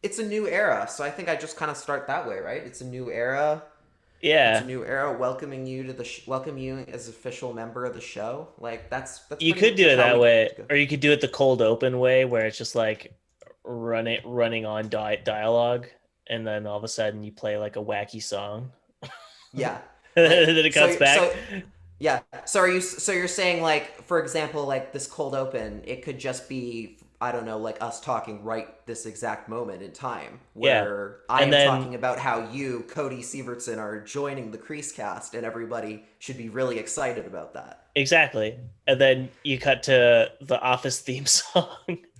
it's a new era. So I think I just kind of start that way, right? It's a new era. It's a Yeah, new era welcoming you to welcome you as official member of the show. Like that's you pretty could do much it how that we way, go. or you could do it the cold open way, where it's just like running on dialogue, and then all of a sudden you play like a wacky song, and Yeah. Like then it cuts back. yeah. So you're saying like for example like this cold open, it could just be I don't know like us talking right this exact moment in time Yeah, where I and am then talking about how you Cody Severtson are joining the CreaseCast and everybody should be really excited about that. exactly, and then you cut to the Office theme song.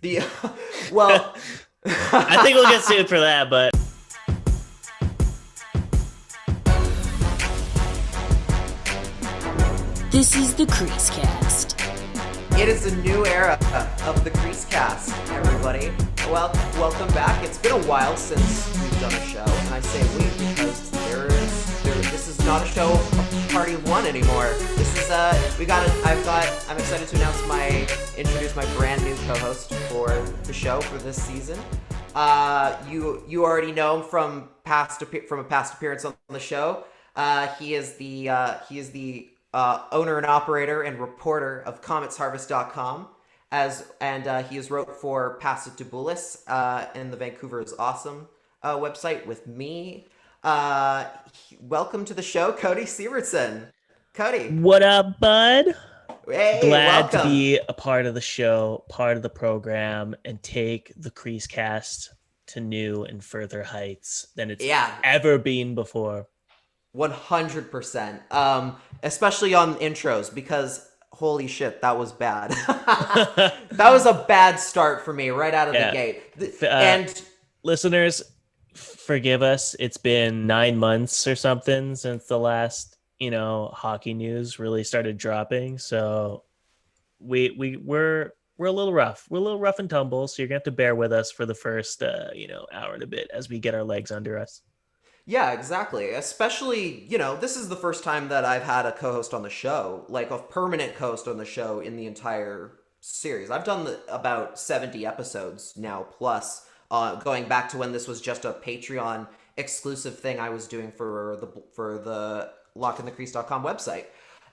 The well I think we'll get sued for that, but This is the CreaseCast. It is a new era of the CreaseCast, everybody. Well, welcome back. It's been a while since we've done a show, and I say we because this is not a show of party of one anymore. This is I'm excited to introduce my brand new co-host for the show for this season. You already know him from from a past appearance on the show. He is the owner and operator and reporter of CometsHarvest.com, he has wrote for Pass It to Bullis and the Vancouver is Awesome website with me. Welcome to the show, Cody Severtson. Cody, what up, bud? hey, Glad to welcome. be a part of the show, part of the program, and take the CreaseCast to new and further heights than it's Yeah, ever been before. 100%. Especially on intros because holy shit, that was bad. That was a bad start for me right out of the Yeah. gate. Uh, And Listeners, forgive us. It's been 9 months or something since the last, hockey news really started dropping. So we're a little rough. We're a little rough and tumble. So you're gonna have to bear with us for the first, hour and a bit as we get our legs under us. yeah, exactly. Especially, this is the first time that I've had a co-host on the show, like a permanent co-host on the show in the entire series. I've done about 70 episodes now plus, going back to when this was just a Patreon exclusive thing I was doing for the lockintthecrease.com website.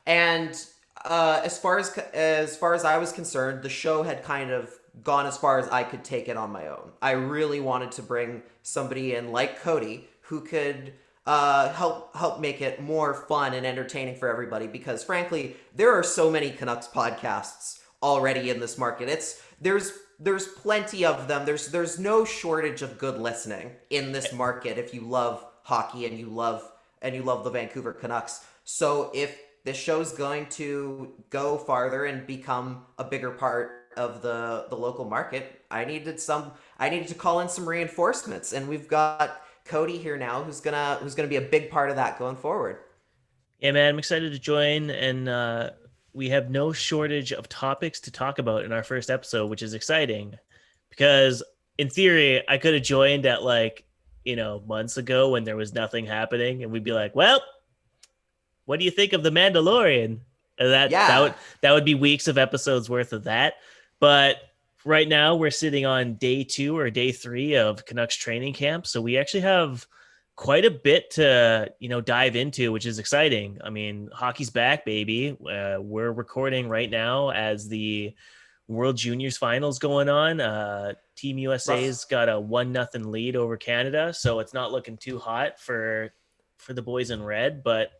And as far as I was concerned, the show had kind of gone as far as I could take it on my own. I really wanted to bring somebody in like Cody who could help make it more fun and entertaining for everybody. Because frankly, there are so many Canucks podcasts already in this market. There's plenty of them. There's no shortage of good listening in this market if you love hockey and you love the Vancouver Canucks. So if this show's going to go farther and become a bigger part of the local market, I needed to call in some reinforcements, and we've got Cody here now who's gonna be a big part of that going forward. Yeah, man, I'm excited to join, and we have no shortage of topics to talk about in our first episode, which is exciting because, in theory, I could have joined at like months ago when there was nothing happening, and we'd be like, "Well, what do you think of the Mandalorian?" And Yeah, that would be weeks of episodes worth of that. But right now we're sitting on day 2 or day 3 of Canucks training camp, so we actually have quite a bit to dive into, which is exciting. I mean, hockey's back, baby. We're recording right now as the World Juniors finals going on. Team rough. USA's got a 1-0 lead over Canada, so it's not looking too hot for the boys in red, but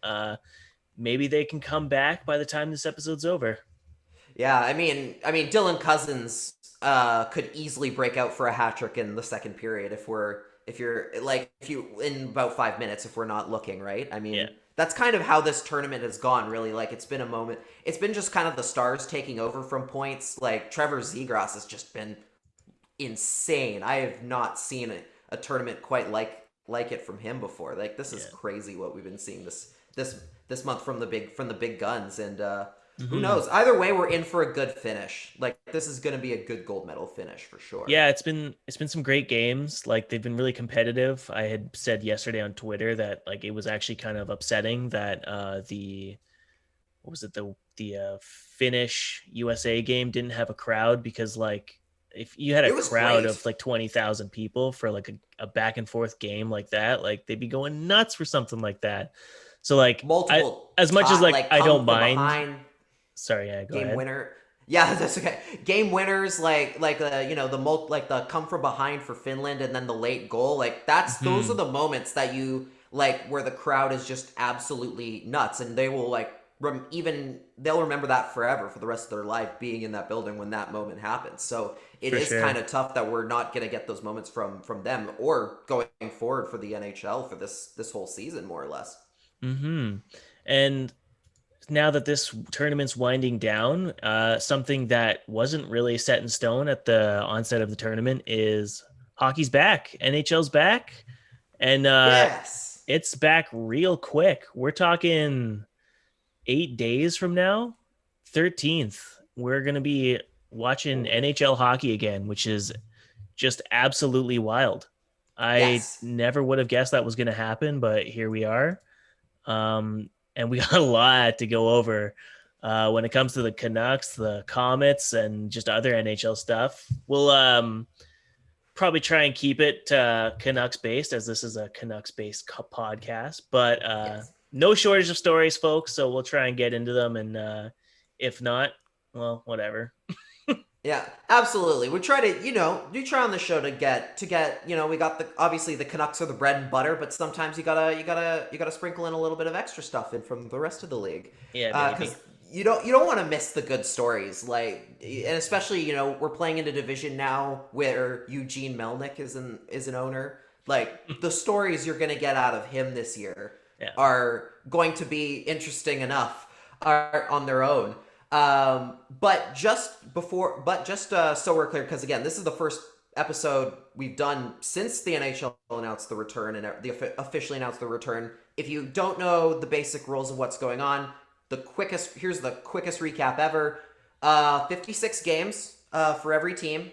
maybe they can come back by the time this episode's over. Yeah, I mean, Dylan Cousins could easily break out for a hat trick in the second period if you in about 5 minutes if we're not looking right. I Yeah. mean, that's kind of how this tournament has gone. Really, like it's been a moment. It's been just kind of the Stars taking over from points. Like Trevor Zegras has just been insane. I have not seen a tournament quite like it from him before. Like this is Yeah. crazy what we've been seeing this month from the big guns. And who Hmm. knows? Either way, we're in for a good finish. Like this is going to be a good gold medal finish for sure. Yeah, it's been some great games. Like they've been really competitive. I had said yesterday on Twitter that like it was actually kind of upsetting that the what was it the Finnish USA game didn't have a crowd because like if you had a It was crowd great. of like 20,000 people for like a back and forth game like that, like they'd be going nuts for something like that. So like Multiple as much as like like I come don't from mind. behind Sorry, yeah, go game ahead. winner. Yeah, that's okay. Game winners like like the come from behind for Finland and then the late goal. Like those are Mhm. the moments that you like where the crowd is just absolutely nuts and they will like they'll remember that forever for the rest of their life being in that building when that moment happens. So it For is kind sure. of tough that we're not going to get those moments from them or going forward for the NHL for this whole season more or less. And now that this tournament's winding down, something that wasn't really set in stone at the onset of the tournament is hockey's back. NHL's back, and Yes. it's back real quick. We're talking 8 days from now, 13th. We're gonna be watching NHL hockey again, which is just absolutely wild. I Yes. never would have guessed that was going to happen, but here we are. And we got a lot to go over when it comes to the Canucks, the Comets, and just other NHL stuff. We'll probably try and keep it Canucks based, as this is a Canucks based podcast. But Yes. no shortage of stories, folks. So we'll try and get into them. And if not, well, whatever. Yeah, absolutely. We try to, do try on the show to get, we got obviously the Canucks are the bread and butter, but sometimes you gotta sprinkle in a little bit of extra stuff in from the rest of the league, Yeah, baby. because you don't want to miss the good stories, like, and especially we're playing in a division now where Eugene Melnick is an owner. Like the stories you're gonna get out of him this year Yeah. are going to be interesting enough, are on their own. So we're clear, because again, this is the first episode we've done since the NHL announced the return and officially announced the return. If you don't know the basic rules of what's going on, here's the quickest recap ever. 56 games for every team,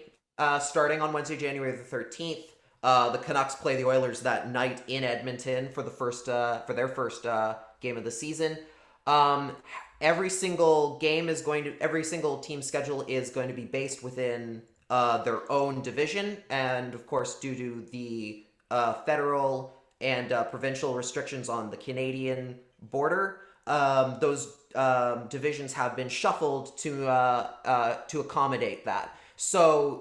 starting on Wednesday, January the 13th. The Canucks play the Oilers that night in Edmonton for their first game of the season. Every single team schedule is going to be based within their own division, and of course, due to the federal and provincial restrictions on the Canadian border, those divisions have been shuffled to accommodate that. So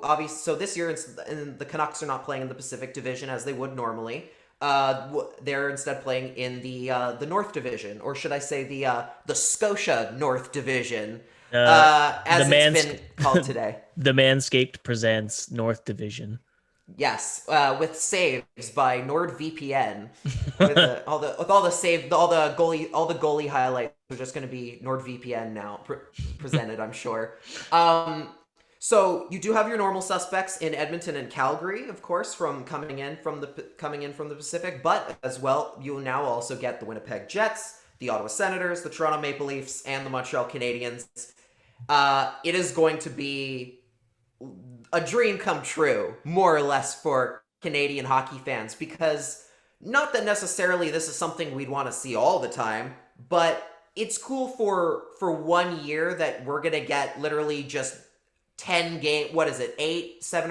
this year, the Canucks are not playing in the Pacific Division as they would normally. They're instead playing in the North Division, or should I say the Scotia North Division, as it's been called today. The Manscaped presents North Division. Yes, with saves by NordVPN. With all the goalie highlights are just going to be NordVPN now presented, I'm sure. So you do have your normal suspects in Edmonton and Calgary, of course, from coming in from the Pacific, but as well, you will now also get the Winnipeg Jets, the Ottawa Senators, the Toronto Maple Leafs, and the Montreal Canadiens. It is going to be a dream come true, more or less, for Canadian hockey fans, because not that necessarily this is something we'd want to see all the time, but it's cool for 1 year that we're gonna get literally just 7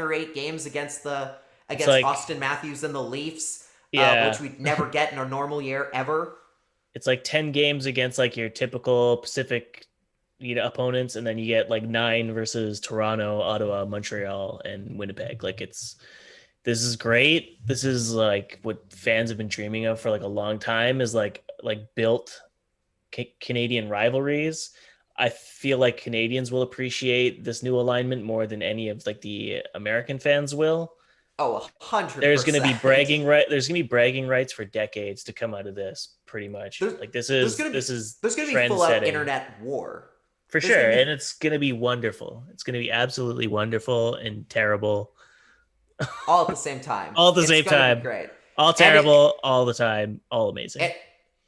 or 8 games against Austin Matthews and the Leafs, which we'd never get in a normal year ever. It's like 10 games against like your typical Pacific opponents, and then you get like 9 versus Toronto, Ottawa, Montreal, and Winnipeg. Like this is great. This is like what fans have been dreaming of for like a long time, is like built Canadian rivalries. I feel like Canadians will appreciate this new alignment more than any of like the American fans will. Oh, 100%. There's going to be bragging rights for decades to come out of this, pretty much. This is there's going to be full out internet war. For sure, and it's going to be wonderful. It's going to be absolutely wonderful and terrible. All at the same time. All at the same time. Great. All terrible, all the time, all amazing.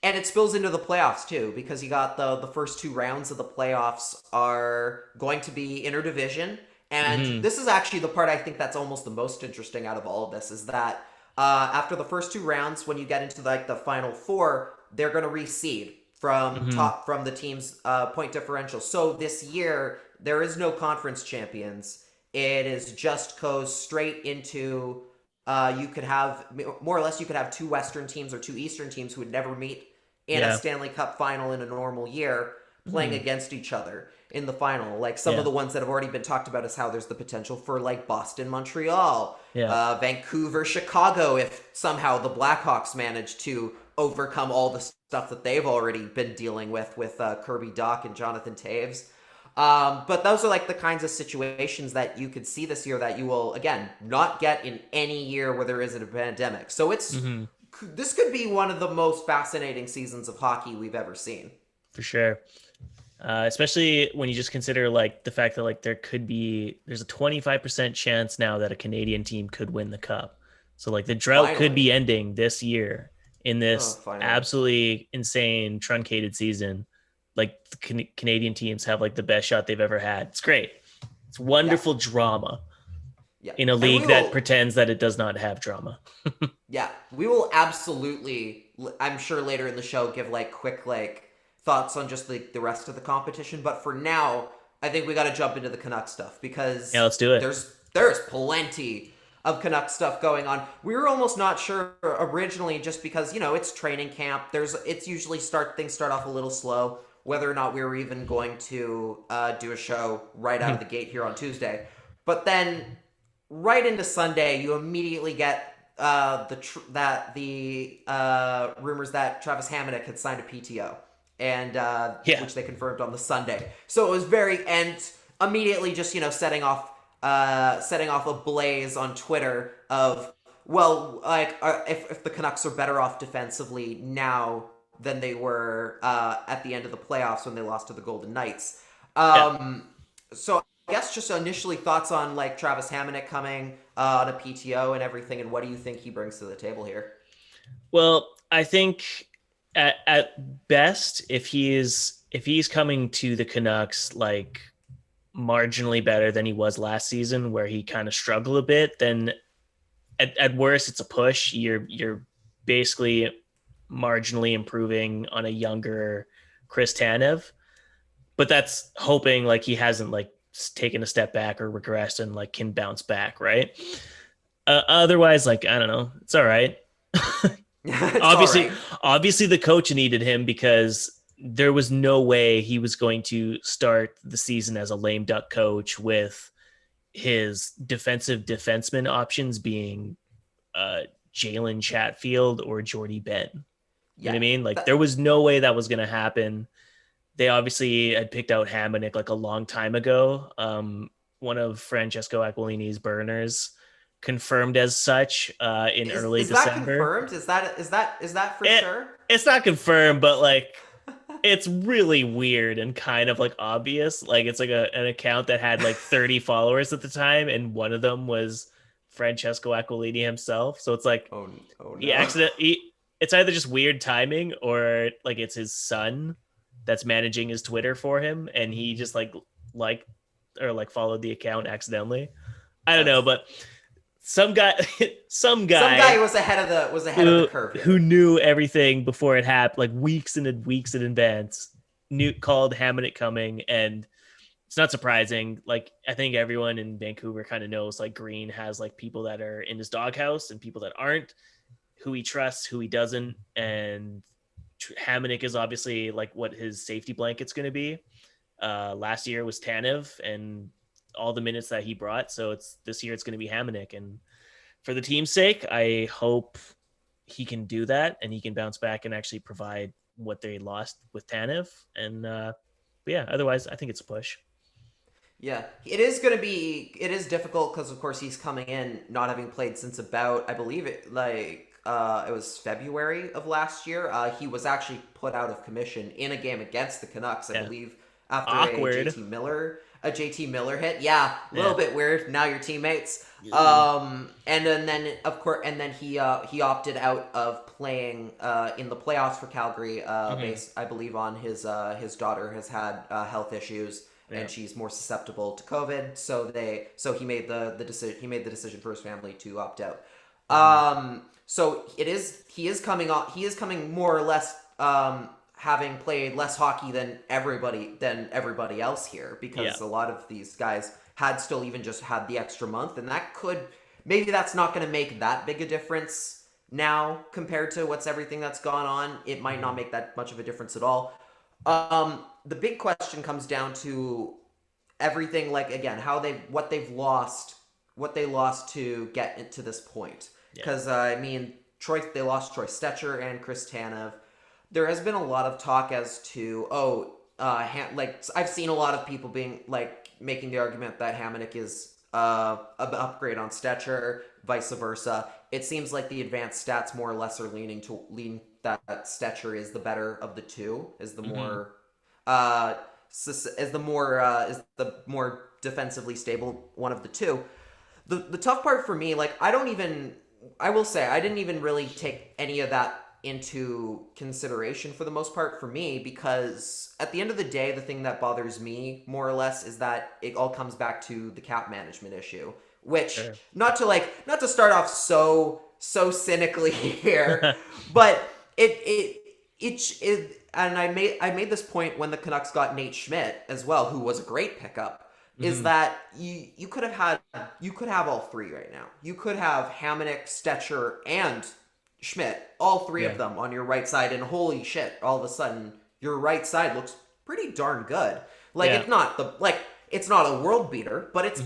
And it spills into the playoffs, too, because you got the first 2 rounds of the playoffs are going to be interdivision. And this is actually the part I think that's almost the most interesting out of all of this, is that after the first 2 rounds, when you get into like the final 4, they're going to reseed from the team's point differential. So this year, there is no conference champions, it is just goes straight into you could have more or less you could have two Western teams or two Eastern teams who would never meet in a Stanley Cup final in a normal year playing against each other in the final. Like some of the ones that have already been talked about is how there's the potential for like Boston, Montreal, Vancouver, Chicago, if somehow the Blackhawks manage to overcome all the stuff that they've already been dealing with Kirby Dach and Jonathan Taves. But those are like the kinds of situations that you could see this year that you will, again, not get in any year where there isn't a pandemic. So it's this could be one of the most fascinating seasons of hockey we've ever seen. For sure. Especially when you just consider like the fact that like there's a 25% chance now that a Canadian team could win the cup. So like the drought could be ending this year in this absolutely insane truncated season. Like the Canadian teams have like the best shot they've ever had. It's great. It's wonderful drama in a league that pretends that it does not have drama. Yeah, we will absolutely, I'm sure later in the show, give like quick like thoughts on just the rest of the competition. But for now, I think we got to jump into the Canucks stuff because let's do it. There's plenty of Canucks stuff going on. We were almost not sure originally just because, it's training camp. It's usually things start off a little slow, whether or not we were even going to do a show right out of the gate here on Tuesday. But then right into Sunday, you immediately get the rumors that Travis Hamonic had signed a PTO. And which they confirmed on the Sunday. So it was immediately just setting off a blaze on Twitter of if the Canucks are better off defensively now than they were at the end of the playoffs when they lost to the Golden Knights. So I guess just initially thoughts on like Travis Hamonic coming on a PTO and everything, and what do you think he brings to the table here? Well, I think at best, if he's coming to the Canucks like marginally better than he was last season, where he kind of struggled a bit, then at worst it's a push. You're basically marginally improving on a younger Chris Tanev, but that's hoping like he hasn't like taken a step back or regressed and like can bounce back, right? Otherwise, like I don't know, it's all right. Obviously the coach needed him because there was no way he was going to start the season as a lame duck coach with his defenseman options being Jalen Chatfield or Jordy Ben. You know what I mean? Like there was no way that was going to happen. They obviously had picked out Hamonic like a long time ago. One of Francesco Aquilini's burners confirmed as such in early December. Is that confirmed? Is that for sure? It's not confirmed, but like it's really weird and kind of like obvious. Like it's like an account that had like 30 followers at the time, and one of them was Francesco Aquilini himself. So it's like oh no. It's either just weird timing or like it's his son that's managing his Twitter for him, and he just like followed the account accidentally. I don't know, but some guy was ahead of the curve here. Who knew everything before it happened, like weeks in advance, called Hamonic coming, and it's not surprising. Like I think everyone in Vancouver kind of knows like Green has like people that are in his doghouse and people that aren't, who he trusts, who he doesn't, and Hamonic is obviously like what his safety blanket's going to be. Last year was Tanev and all the minutes that he brought. So this year it's going to be Hamonic. And for the team's sake, I hope he can do that and he can bounce back and actually provide what they lost with Tanev. And but yeah, otherwise I think it's a push. Yeah, it is difficult because of course he's coming in not having played since about, I believe it was February of last year. He was actually put out of commission in a game against the Canucks, I believe, after a JT Miller hit. Yeah, a little bit weird. Now you're teammates. And then of course, he opted out of playing in the playoffs for Calgary. Based, I believe, on his daughter has had health issues. And she's more susceptible to COVID, so he made the decision. He made the decision for his family to opt out. So he is coming more or less having played less hockey than everybody else here, because a lot of these guys had still even just had the extra month, and maybe that's not going to make that big a difference now compared to everything that's gone on. It might not make that much of a difference at all. The big question comes down to everything, like, again, what they lost to get into this point. Because they lost Troy Stecher and Chris Tanev. There has been a lot of talk as to I've seen a lot of people being making the argument that Hamonic is an upgrade on Stecher, vice versa. It seems like the advanced stats more or less are lean that Stecher is the better of the two, is the more more defensively stable one of the two. The tough part for me, I will say I didn't even really take any of that into consideration for the most part for me, because at the end of the day, the thing that bothers me more or less is that it all comes back to the cap management issue, which not to start off so cynically here, but it and I made this point when the Canucks got Nate Schmidt as well, who was a great pickup, is that you could have all three right now. You could have Hamonic, Stecher, and Schmidt, all three of them on your right side, and holy shit, all of a sudden your right side looks pretty darn good. It's not a world beater, but it's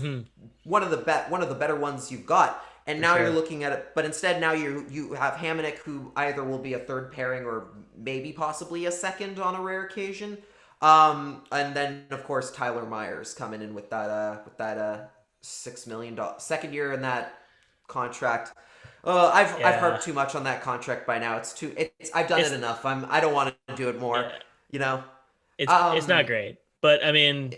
one of the better ones you've got. And now you're looking at it, but instead now you have Hamonic, who either will be a third pairing or maybe possibly a second on a rare occasion. And then of course Tyler Myers coming in with that $6 million second year in that contract. I've harped too much on that contract by now. I've done it enough. I don't want to do it more. It's not great, but I mean,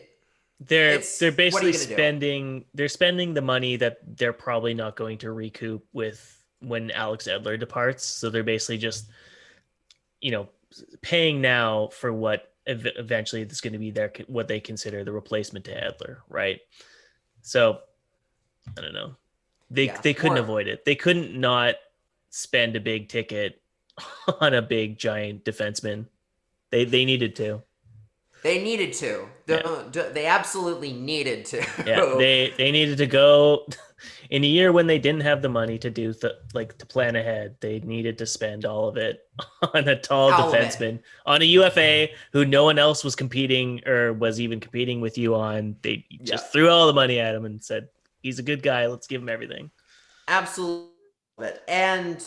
they're basically spending the money that they're probably not going to recoup with when Alex Edler departs. So they're basically just, paying now for what eventually is going to be what they consider the replacement to Edler, right? So I don't know. They couldn't avoid it. They couldn't not spend a big ticket on a big giant defenseman. They needed to. They needed to. They absolutely needed to. Yeah, they needed to go in a year when they didn't have the money to do to plan ahead. They needed to spend all of it on a tall defenseman, on a UFA who no one else was competing or was even competing with you on. They just threw all the money at him and said, he's a good guy. Let's give him everything. Absolutely. And,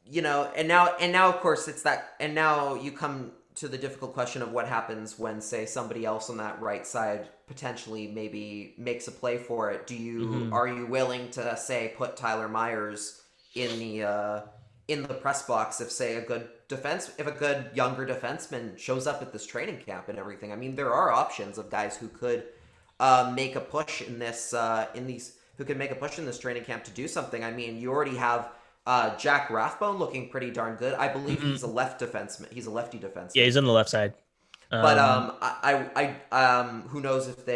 and now of course it's that, and now you come to the difficult question of what happens when, say, somebody else on that right side potentially maybe makes a play for it. Are you willing to, say, put Tyler Myers in the press box if, say, a good younger defenseman shows up at this training camp and everything? I mean, there are options of guys who could make a push in this training camp to do something. I mean, you already have Jack Rathbone looking pretty darn good. I believe he's a lefty defenseman. Yeah, he's on the left side. But who knows if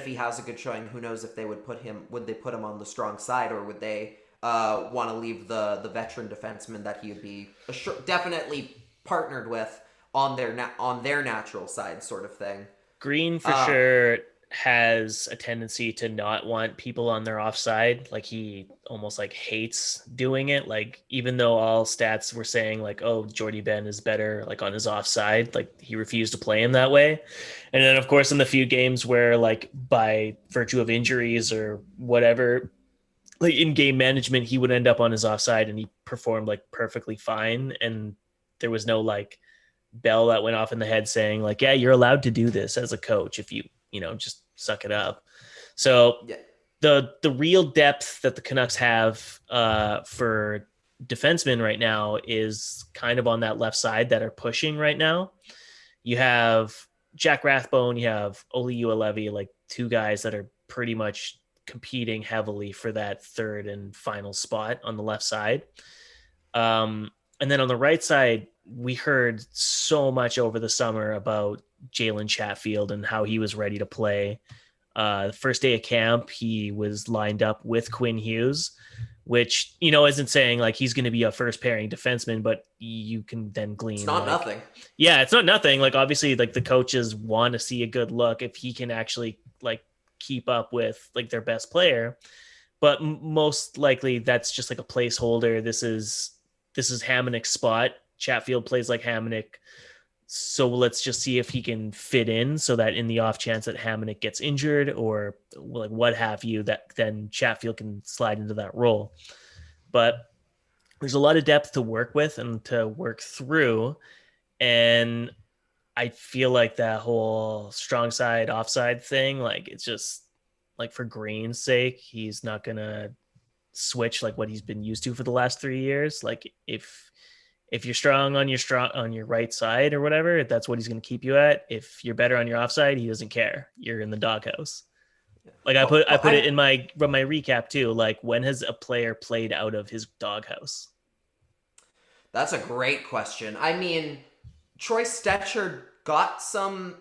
he has a good showing, who knows if they would put him on the strong side, or would they want to leave the veteran defenseman that he would be definitely partnered with on their natural side, sort of thing. Green for sure has a tendency to not want people on their offside. He almost hates doing it. Even though all stats were saying Jordy Ben is better on his offside, he refused to play him that way. And then of course in the few games where by virtue of injuries or whatever, in game management, he would end up on his offside and he performed perfectly fine. And there was no bell that went off in the head saying yeah, you're allowed to do this as a coach if you just suck it up. So the real depth that the Canucks have for defensemen right now is kind of on that left side that are pushing right now. You have Jack Rathbone, you have Olli Juolevi, two guys that are pretty much competing heavily for that third and final spot on the left side. And then on the right side, we heard so much over the summer about Jalen Chatfield and how he was ready to play. The first day of camp, he was lined up with Quinn Hughes, which, isn't saying he's going to be a first pairing defenseman, but you can then glean. It's not nothing. Yeah, it's not nothing. Obviously, the coaches want to see a good look if he can actually keep up with like their best player. But most likely that's just like a placeholder. This is Hamonic's spot. Chatfield plays like Hamonic. So let's just see if he can fit in so that in the off chance that Hamonic gets injured or like what have you, that then Chatfield can slide into that role. But there's a lot of depth to work with and to work through. And I feel like that whole strong side, offside thing, like it's just like for Green's sake, he's not going to switch like what he's been used to for the last 3 years. Like if you're strong on your right side or whatever, that's what he's going to keep you at. If you're better on your offside, he doesn't care. You're in the doghouse. Like I put it in my recap too. Like, when has a player played out of his doghouse? That's a great question. I mean, Troy Stecher got some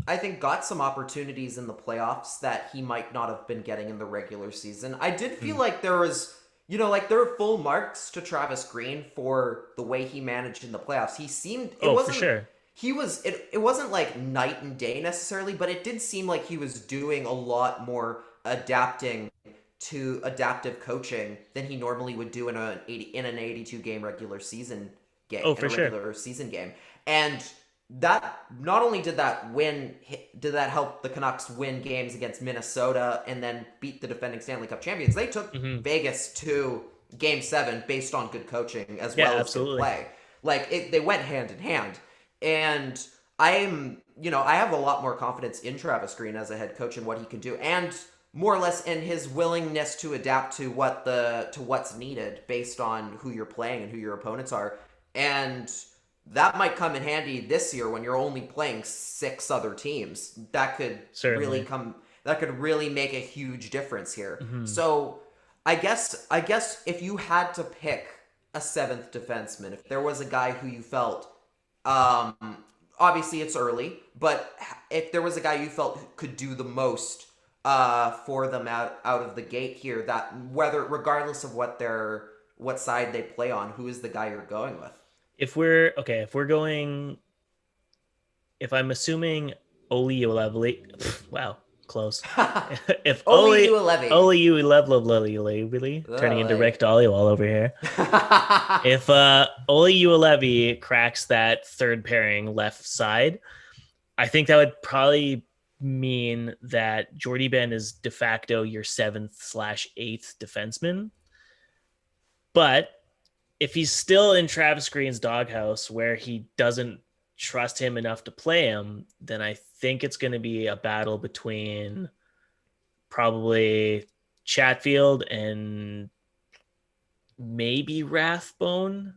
opportunities in the playoffs that he might not have been getting in the regular season. I did feel like there was, like there were full marks to Travis Green for the way he managed in the playoffs. He seemed, for sure. It wasn't like night and day necessarily, but it did seem like he was doing a lot more adapting to adaptive coaching than he normally would do in an 82 game regular season game. Regular season game. And that not only did that help the Canucks win games against Minnesota and then beat the defending Stanley Cup champions. They took Vegas to Game 7 based on good coaching as well as good play. Like they went hand in hand. And I have a lot more confidence in Travis Green as a head coach and what he can do, and more or less in his willingness to adapt to what's needed based on who you're playing and who your opponents are. And that might come in handy this year when you're only playing 6 other teams. That could really make a huge difference here. Mm-hmm. So I guess if you had to pick a 7th defenseman, if there was a guy who you felt, obviously it's early, but if there was a guy you felt could do the most for them out of the gate here, that regardless of what side they play on, who is the guy you're going with? If I'm assuming Olli Juolevi, wow, close. If Olli Juolevi, turning into Rick Dalio all over here. If Olli Juolevi cracks that third pairing left side, I think that would probably mean that Jordy Ben is de facto your 7th/8th defenseman. But if he's still in Travis Green's doghouse where he doesn't trust him enough to play him, then I think it's going to be a battle between probably Chatfield and maybe Rathbone.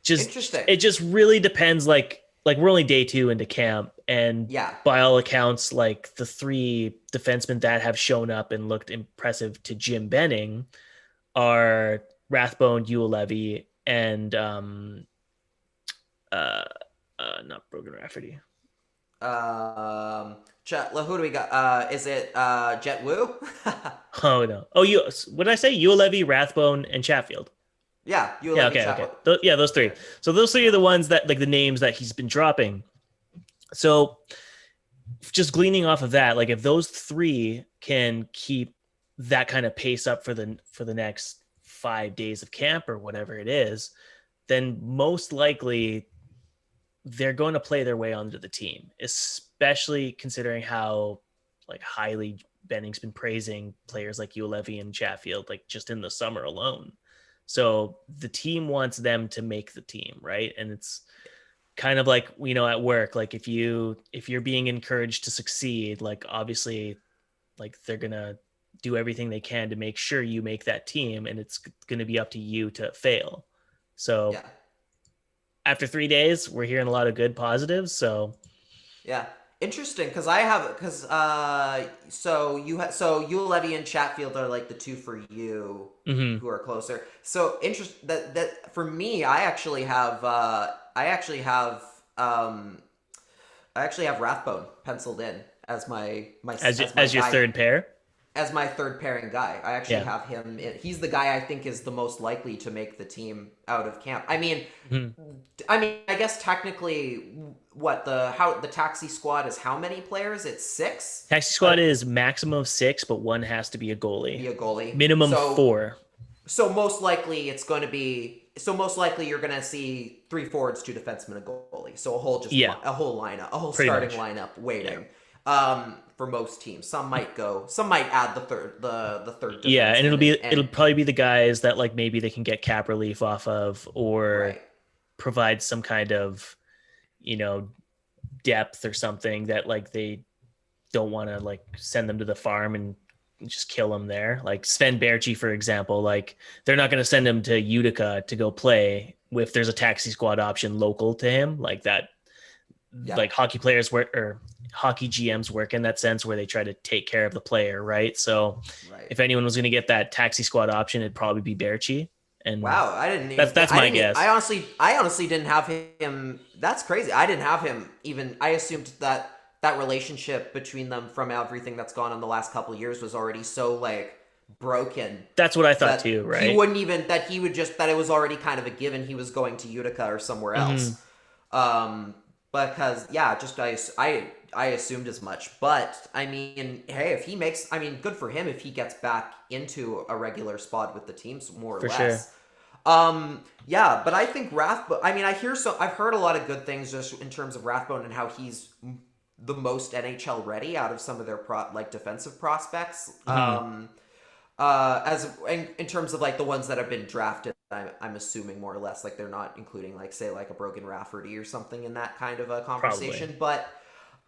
Interesting. It just really depends. Like we're only day 2 into camp, and by all accounts, like the 3 defensemen that have shown up and looked impressive to Jim Benning are Rathbone, Juolevi, and not Brogan Rafferty. Who do we got? Is it Jet Wu? Oh no! What did I say? Juolevi, Rathbone, and Chatfield. Yeah, Juolevi, okay. Those 3. So those 3 are the ones that, like, the names that he's been dropping. So just gleaning off of that, like if those 3 can keep that kind of pace up for the next 5 days of camp or whatever it is, then most likely they're going to play their way onto the team, especially considering how like highly Benning's been praising players like Juolevi and Chatfield, like just in the summer alone. So the team wants them to make the team, right? And it's kind of like, at work, like if you're being encouraged to succeed, like obviously like they're going to do everything they can to make sure you make that team, and it's going to be up to you to fail. So after 3 days, we're hearing a lot of good positives. So interesting, because Juolevi and Chatfield are like the 2 for you who are closer. So interesting that for me, I actually have Rathbone penciled in as my as your third pair. as my third pairing guy. I actually have him. He's the guy I think is the most likely to make the team out of camp. I mean, I guess technically, the taxi squad is how many players? It's 6. Taxi squad is maximum of 6, but one has to be a goalie. Minimum 4. So most likely it's going to be. So most likely you're going to see 3 forwards, 2 defensemen, a goalie. So a whole lineup, a whole starting lineup waiting. For most teams, some might add the third and it'll probably be the guys that like maybe they can get cap relief off of, or provide some kind of depth or something that like they don't want to like send them to the farm and just kill them there. Like Sven Berchi, for example, like they're not going to send him to Utica to go play if there's a taxi squad option local to him like that. Like hockey players work, or hockey GMs work in that sense, where they try to take care of the player, right? So if anyone was going to get that taxi squad option, it'd probably be Berchi. And wow, I didn't even, that's my guess. I honestly didn't have him. That's crazy. I didn't have him even. I assumed that relationship between them from everything that's gone on the last couple of years was already so like broken. That's what I thought too, right? He wouldn't even, that it was already kind of a given he was going to Utica or somewhere else. Because I assumed as much. But I mean, hey, if he makes, I mean, good for him if he gets back into a regular spot with the teams more or less. Sure. But I think I've heard a lot of good things just in terms of Rathbone and how he's the most NHL ready out of some of their defensive prospects. As in terms of like the ones that have been drafted, I'm assuming more or less like they're not including like say like a Brogan Rafferty or something in that kind of a conversation. Probably. But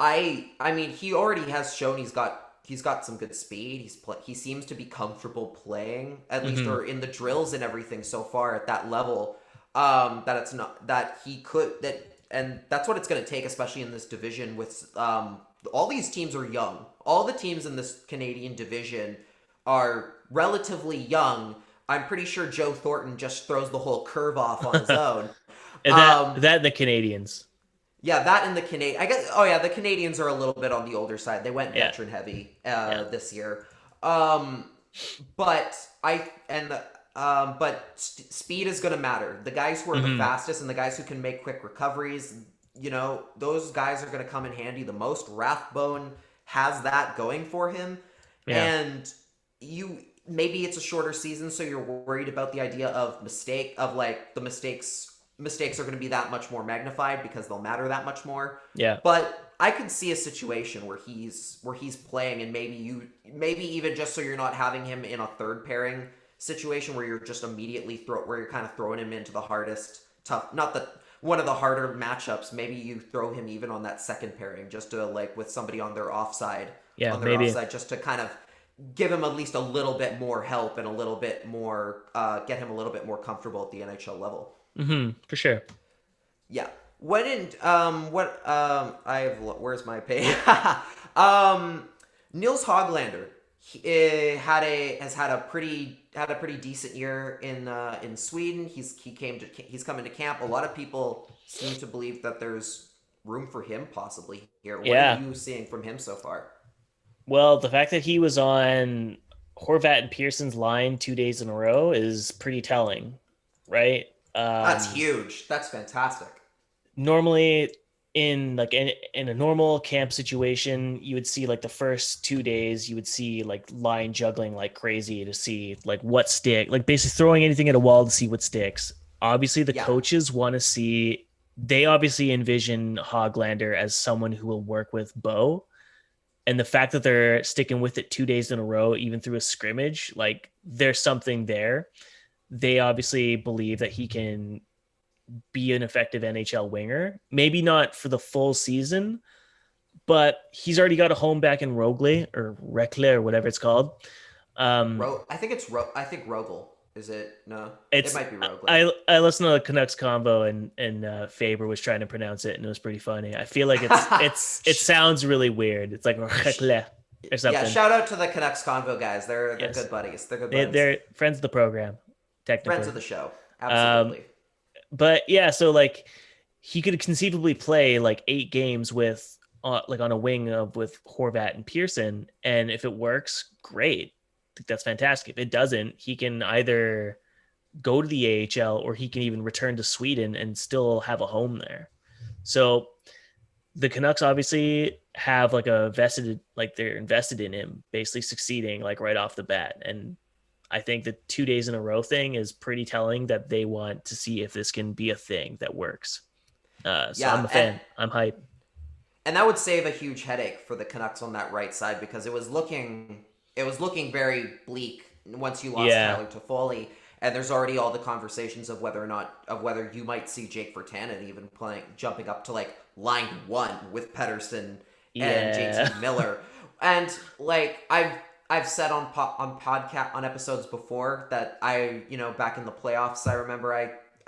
I mean he already has shown he's got some good speed. He seems to be comfortable playing at least or in the drills and everything so far at that level. That it's not that he could that. And that's what it's going to take, especially in this division with all these teams are young. All the teams in this Canadian division are relatively young. I'm pretty sure Joe Thornton just throws the whole curve off on his own. And that the Canadians. Yeah, that and the Canadian. I guess. Oh yeah, the Canadians are a little bit on the older side. They went veteran heavy this year. But speed is going to matter. The guys who are the fastest and the guys who can make quick recoveries, those guys are going to come in handy the most. Rathbone has that going for him. Yeah. And maybe it's a shorter season, so you're worried about the idea of the mistakes are going to be that much more magnified because they'll matter that much more. Yeah. But I could see a situation where he's playing and maybe even just so you're not having him in a third pairing situation where you're just immediately where you're kind of throwing him into the hardest one of the harder matchups. Maybe you throw him even on that second pairing just to like with somebody on their offside. Yeah, maybe offside, just to kind of give him at least a little bit more help and a little bit more get him a little bit more comfortable at the NHL level. For sure. Yeah. Where's my page? Nils Höglander has had a pretty decent year in Sweden. He's coming to camp. A lot of people seem to believe that there's room for him possibly here. What are you seeing from him so far? Well, the fact that he was on Horvat and Pearson's line 2 days in a row is pretty telling, right? That's huge. That's fantastic. Normally in a normal camp situation, you would see like the first 2 days, you would see like line juggling like crazy to see like what stick, like basically throwing anything at a wall to see what sticks. Obviously the coaches want to see, they obviously envision Höglander as someone who will work with Bo. And the fact that they're sticking with it 2 days in a row, even through a scrimmage, like there's something there. They obviously believe that he can be an effective NHL winger. Maybe not for the full season, but he's already got a home back in Rögle or whatever it's called. I think Rögle. Is it? No, it might be Rögle. I listened to the Canucks combo and Faber was trying to pronounce it and it was pretty funny. I feel like it sounds really weird. It's like Rögle or something. Yeah, shout out to the Canucks convo guys. They're good buddies. They're friends of the program. Technically. Friends of the show. Absolutely. But yeah, so like he could conceivably play like 8 games with like on a wing of with Horvat and Pearson, and if it works, great. I think that's fantastic. If it doesn't, he can either go to the AHL or he can even return to Sweden and still have a home there. So the Canucks obviously have like they're invested in him basically succeeding like right off the bat. And I think the 2 days in a row thing is pretty telling that they want to see if this can be a thing that works. So I'm a fan. I'm hyped. And that would save a huge headache for the Canucks on that right side, because it was looking very bleak once you lost Tyler Toffoli, and there's already all the conversations of whether you might see Jake Virtanen even jumping up to like line 1 with Pettersson and JT Miller. And like I've said on episodes before that back in the playoffs, I remember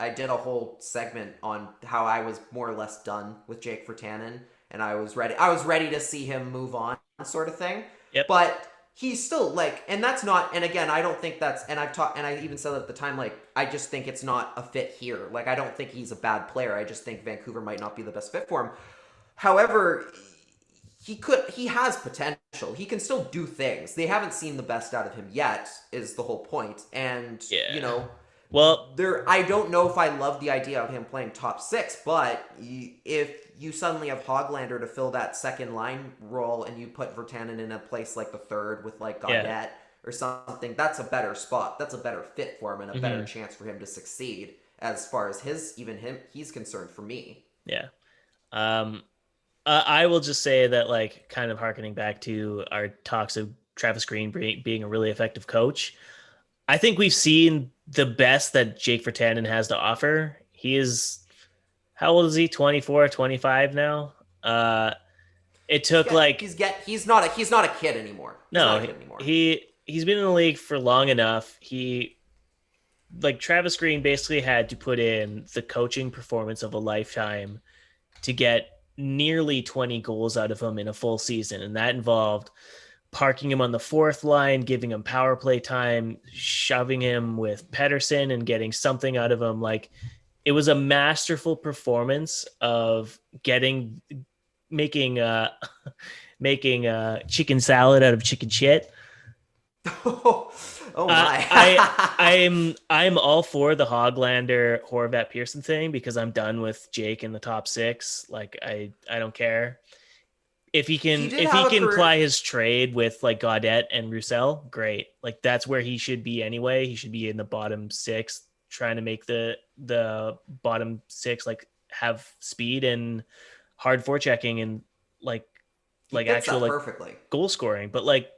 I did a whole segment on how I was more or less done with Jake Virtanen, and I was ready to see him move on, sort of thing. Yep. But he's still like, and that's not, and again, I don't think that's, and I even said at the time, like, I just think it's not a fit here. Like, I don't think he's a bad player. I just think Vancouver might not be the best fit for him. However, he has potential. He can still do things. They haven't seen the best out of him yet, is the whole point. And, well, I don't know if I love the idea of him playing top 6, but if you suddenly have Höglander to fill that second line role and you put Virtanen in a place like the third with like Gaudette or something, that's a better spot. That's a better fit for him and a better chance for him to succeed as far as he's concerned for me. Yeah. I will just say that, like, kind of harkening back to our talks of Travis Green being a really effective coach, I think we've seen the best that Jake Virtanen has to offer. He is, how old is he? 24, 25 now. It took he's not a kid anymore. He's been in the league for long enough. Travis Green basically had to put in the coaching performance of a lifetime to get nearly 20 goals out of him in a full season. And that involved parking him on the fourth line, giving him power play time, shoving him with Pettersson and getting something out of him. Like, it was a masterful performance of making chicken salad out of chicken shit. Oh my! I'm all for the Höglander Horvat Pearson thing because I'm done with Jake in the top 6. Like, I don't care if he can ply his trade with like Gaudette and Roussel. Great, like that's where he should be anyway. He should be in the bottom 6, trying to make the bottom 6 like have speed and hard forechecking and like actual like perfectly goal scoring, but like.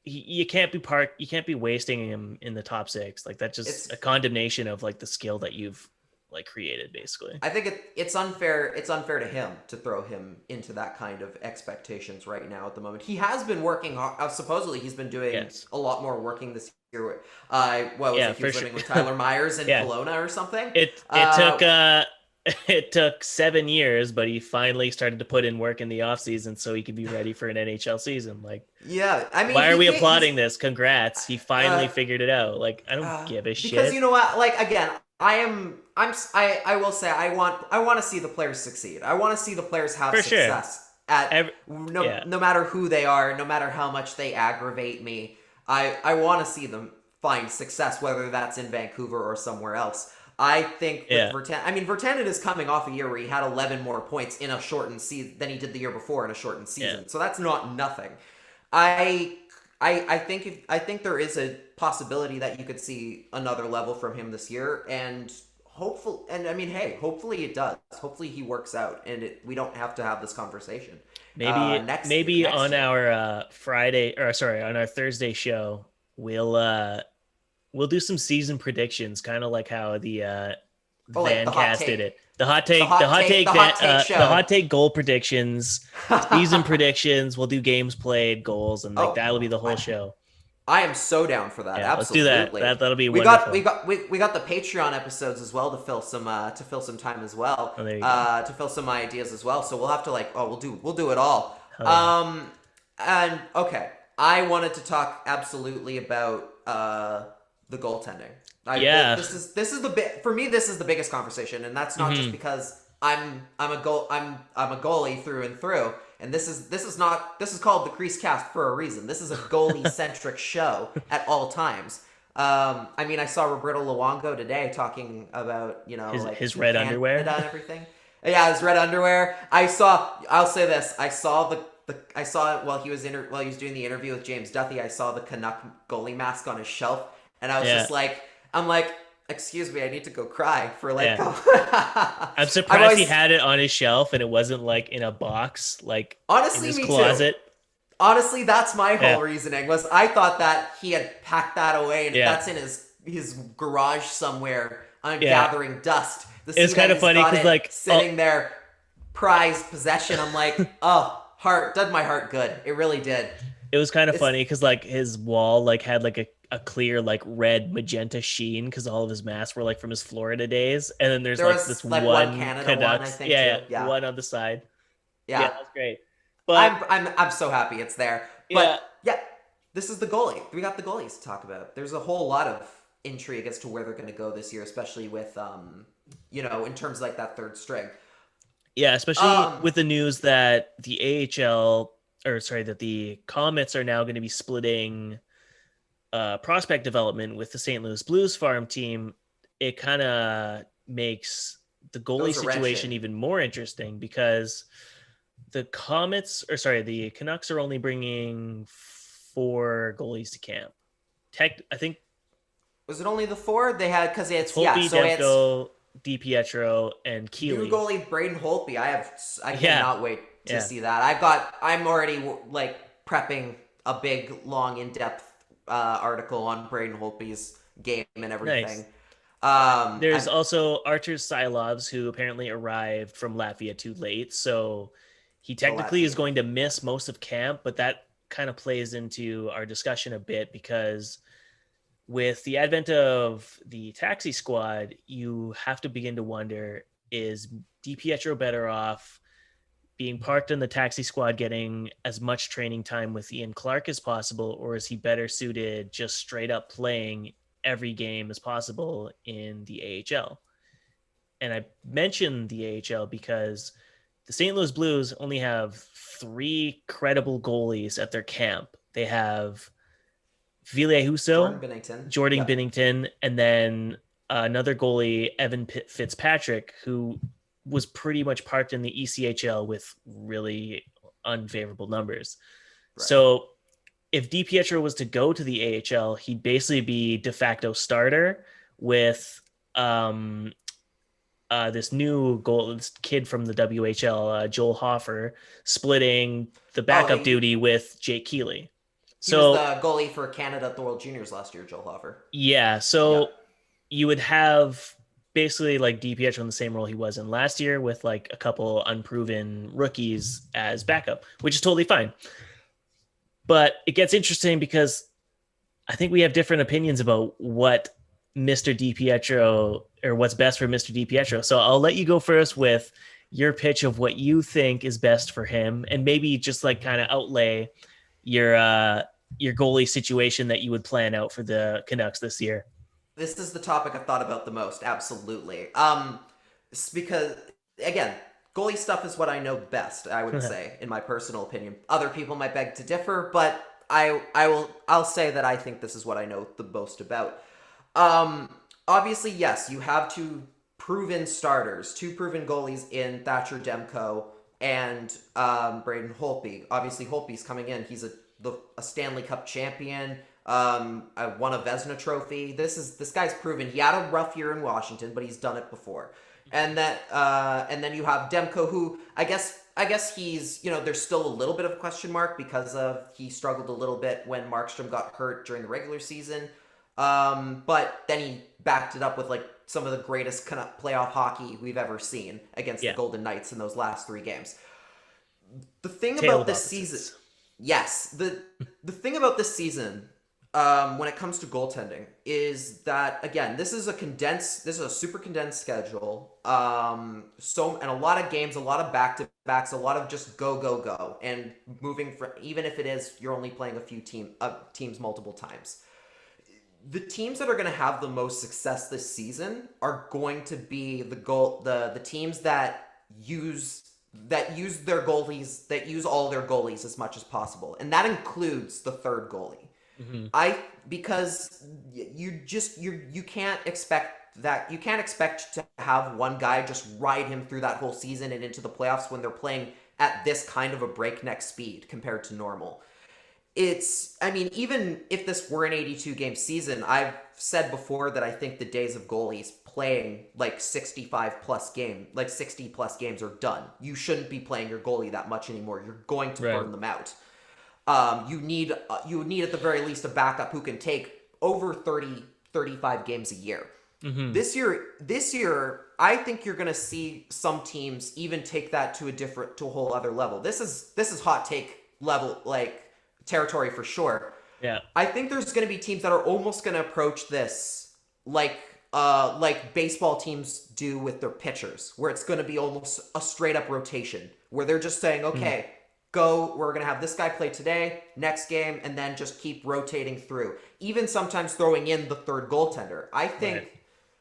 You can't be wasting him in the top 6. Like, that's just a condemnation of like the skill that you've like created, basically. I think it's unfair. It's unfair to him to throw him into that kind of expectations right now at the moment. He has been working. supposedly he's been doing a lot more working this year. He was living with Tyler Myers in Kelowna or something. It took 7 years, but he finally started to put in work in the offseason so he could be ready for an NHL season. Like, yeah, I mean, why are we applauding this? Congrats. He finally figured it out. Like, I don't give a shit. Because you know what? Like, again, I will say I want to see the players succeed. I want to see the players have success no matter who they are, no matter how much they aggravate me. I want to see them find success, whether that's in Vancouver or somewhere else. I think with Virtanen is coming off a year where he had 11 more points in a shortened season than he did the year before in a shortened season. Yeah. So that's not nothing. I think there is a possibility that you could see another level from him this year, and hopefully it does. Hopefully he works out, and we don't have to have this conversation. Maybe on our on our Thursday show, we'll do some season predictions, kind of like how the Vancast did it. The hot take goal predictions, season predictions. We'll do games played, goals, and that'll be the whole show. I am so down for that. Yeah, absolutely. Let's do that. That'll be wonderful. We got the Patreon episodes as well to fill some time as well. Oh, there you go. To fill some ideas as well. So we'll have to we'll do it all. And okay, I wanted to talk absolutely about the goaltending. This is the biggest conversation, and that's not just because I'm a goalie through and through, and this is called the CreaseCast for a reason. This is a goalie centric show at all times. I mean, I saw Roberto Luongo today talking about his red underwear and everything. Yeah, his red underwear. I'll say this. I saw it while he was doing the interview with James Duthie. I saw the Canuck goalie mask on his shelf, and I was just like, excuse me, I need to go cry for like. Yeah. I'm surprised he had it on his shelf and it wasn't like in a box, like honestly, in his me closet. Too. Honestly, that's my whole reasoning. Was I thought that he had packed that away and that's in his garage somewhere, gathering dust. It's kind of funny because like sitting there, prized possession. I'm like, did my heart good. It really did. It was kind of funny because like his wall like had like a clear like red magenta sheen because all of his masks were like from his Florida days, and then there was this one Canada Canucks, one, I think, one on the side. Yeah, that's great. But I'm so happy it's there. But this is the goalie. We got the goalies to talk about. There's a whole lot of intrigue as to where they're going to go this year, especially with in terms of like that third string. Yeah, especially with the news that the that the Comets are now going to be splitting prospect development with the St. Louis Blues farm team. It kind of makes the goalie situation even more interesting because the Canucks are only bringing 4 goalies to camp. I think. Was it only the 4 they had? Because it's Holtby, Demko, DiPietro, and Keeley. New goalie Braden Holtby. I cannot wait to see that. I'm already like prepping a big, long, in-depth article on Braden Holtby's game and everything. Nice. There's also Artur Silovs, who apparently arrived from Latvia too late, so he technically is going to miss most of camp, but that kind of plays into our discussion a bit because with the advent of the taxi squad, you have to begin to wonder, is DiPietro better off being parked in the taxi squad, getting as much training time with Ian Clark as possible, or is he better suited just straight up playing every game as possible in the AHL? And I mentioned the AHL because the St. Louis Blues only have 3 credible goalies at their camp. They have Ville Husso, Jordan Binnington, and then another goalie, Evan Fitzpatrick, who was pretty much parked in the ECHL with really unfavorable numbers. Right. So if DiPietro was to go to the AHL, he'd basically be de facto starter with this kid from the WHL, Joel Hofer, splitting the backup duty with Jake Keeley. He was the goalie for Canada at the World Juniors last year, Joel Hofer. Yeah, so you would have basically like DiPietro in the same role he was in last year with like a couple unproven rookies as backup, which is totally fine. But it gets interesting because I think we have different opinions about what Mr. DiPietro or what's best for Mr. DiPietro. So I'll let you go first with your pitch of what you think is best for him, and maybe just like kind of outlay your goalie situation that you would plan out for the Canucks this year. This is the topic I've thought about the most. Absolutely. It's because again, goalie stuff is what I know best, I would say, in my personal opinion. Other people might beg to differ, but I'll say that I think this is what I know the most about. Obviously, yes, you have 2 proven starters, 2 proven goalies in Thatcher Demko and Braden Holtby. Obviously, Holtby's coming in. He's a Stanley Cup champion. Won a Vezina trophy. This guy's proven. He had a rough year in Washington, but he's done it before. And then you have Demko, who I guess he's, there's still a little bit of a question mark because he struggled a little bit when Markstrom got hurt during the regular season. But then he backed it up with like some of the greatest kind of playoff hockey we've ever seen against the Golden Knights in those last 3 games. The thing about this season, the thing about this season, when it comes to goaltending, is that again, this is a super condensed schedule. And a lot of games, a lot of back-to-backs, a lot of just go, and moving from, even if it is you're only playing a few teams multiple times. The teams that are going to have the most success this season are going to be the teams that use their goalies, that use all their goalies as much as possible, and that includes the third goalie. Because you can't expect to have one guy just ride him through that whole season and into the playoffs when they're playing at this kind of a breakneck speed compared to normal. Even if this were an 82 game season, I've said before that I think the days of goalies playing like 60 plus games are done. You shouldn't be playing your goalie that much anymore. You're going to burn them out. You need at the very least a backup who can take over 35 games a year. This year, I think you're going to see some teams even take that to a whole other level. This is hot take level, like, territory for sure. Yeah. I think there's going to be teams that are almost going to approach this like baseball teams do with their pitchers, where it's going to be almost a straight up rotation, where they're just saying, okay, we're going to have this guy play today, next game, and then just keep rotating through. Even sometimes throwing in the third goaltender. I think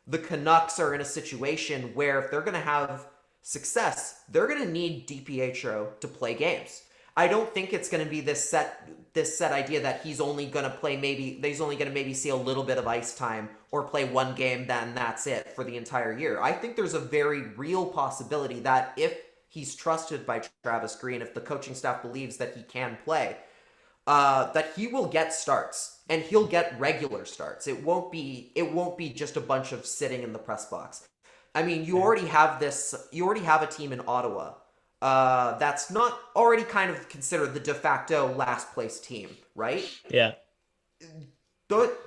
the Canucks are in a situation where if they're going to have success, they're going to need DiPietro to play games. I don't think it's going to be this set idea that he's only going to maybe see a little bit of ice time or play one game, then that's it for the entire year. I think there's a very real possibility that if he's trusted by Travis Green, if the coaching staff believes that he can play, that he will get starts, and he'll get regular starts. It won't be just a bunch of sitting in the press box. I mean, you already have a team in Ottawa that's not already kind of considered the de facto last place team, right? Yeah.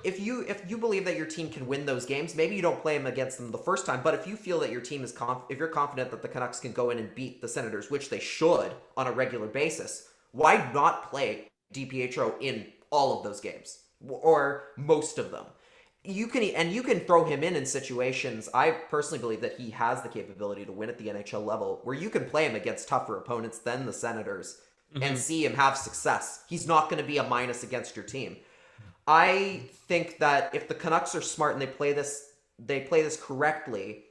If you believe that your team can win those games, maybe you don't play them against them the first time. But if you feel that your team is if you're confident that the Canucks can go in and beat the Senators, which they should on a regular basis, why not play DiPietro in all of those games or most of them? You can throw him in situations. I personally believe that he has the capability to win at the NHL level, where you can play him against tougher opponents than the Senators and see him have success. He's not going to be a minus against your team. I think that if the Canucks are smart and they play this correctly,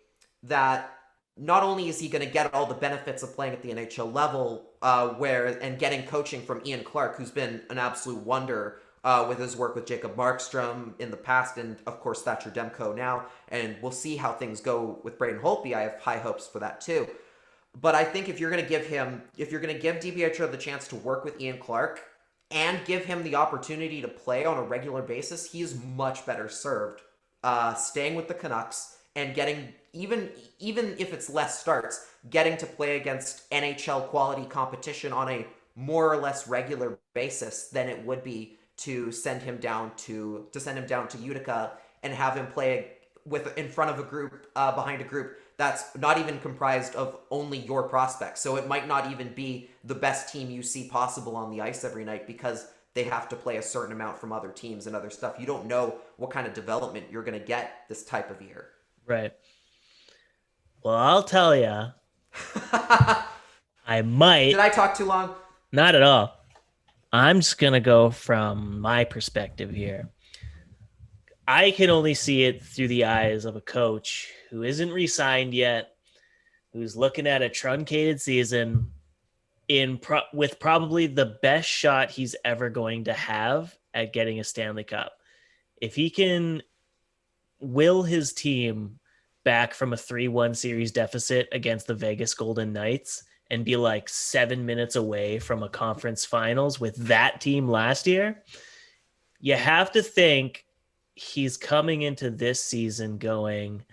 that not only is he going to get all the benefits of playing at the NHL level, and getting coaching from Ian Clark, who's been an absolute wonder with his work with Jacob Markstrom in the past, and of course Thatcher Demko now, and we'll see how things go with Braden Holtby. I have high hopes for that too. But I think if you're going to give DiPietro the chance to work with Ian Clark and give him the opportunity to play on a regular basis, he is much better served staying with the Canucks and getting, even if it's less starts, getting to play against NHL quality competition on a more or less regular basis than it would be to send him down to Utica and have him play in front of a group, behind a group that's not even comprised of only your prospects. So it might not even be the best team you see possible on the ice every night, because they have to play a certain amount from other teams and other stuff. You don't know what kind of development you're going to get this type of year. Right. Well, I'll tell you, I might. Did I talk too long? Not at all. I'm just going to go from my perspective here. I can only see it through the eyes of a coach who isn't re-signed yet, who's looking at a truncated season with probably the best shot he's ever going to have at getting a Stanley Cup. If he can will his team back from a 3-1 series deficit against the Vegas Golden Knights and be like 7 minutes away from a conference finals with that team last year, you have to think he's coming into this season going,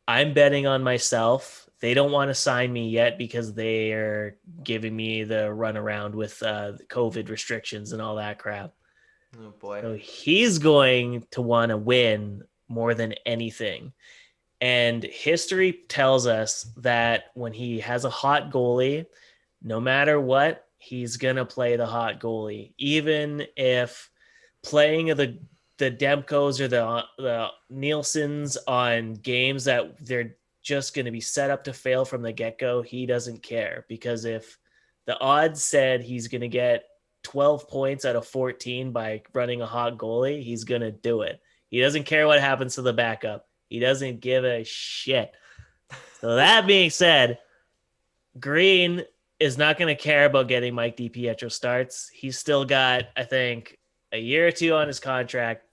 I'm betting on myself. They don't want to sign me yet because they are giving me the runaround with COVID restrictions and all that crap. Oh boy. So he's going to want to win more than anything. And history tells us that when he has a hot goalie, no matter what, he's going to play the hot goalie. Even if playing the Demkos or the Nielsen's on games that they're just going to be set up to fail from the get-go, he doesn't care. Because if the odds said he's going to get 12 points out of 14 by running a hot goalie, he's going to do it. He doesn't care what happens to the backup. He doesn't give a shit. So that being said, Green is not going to care about getting Mike DiPietro starts. He's still got, I think, a year or two on his contract.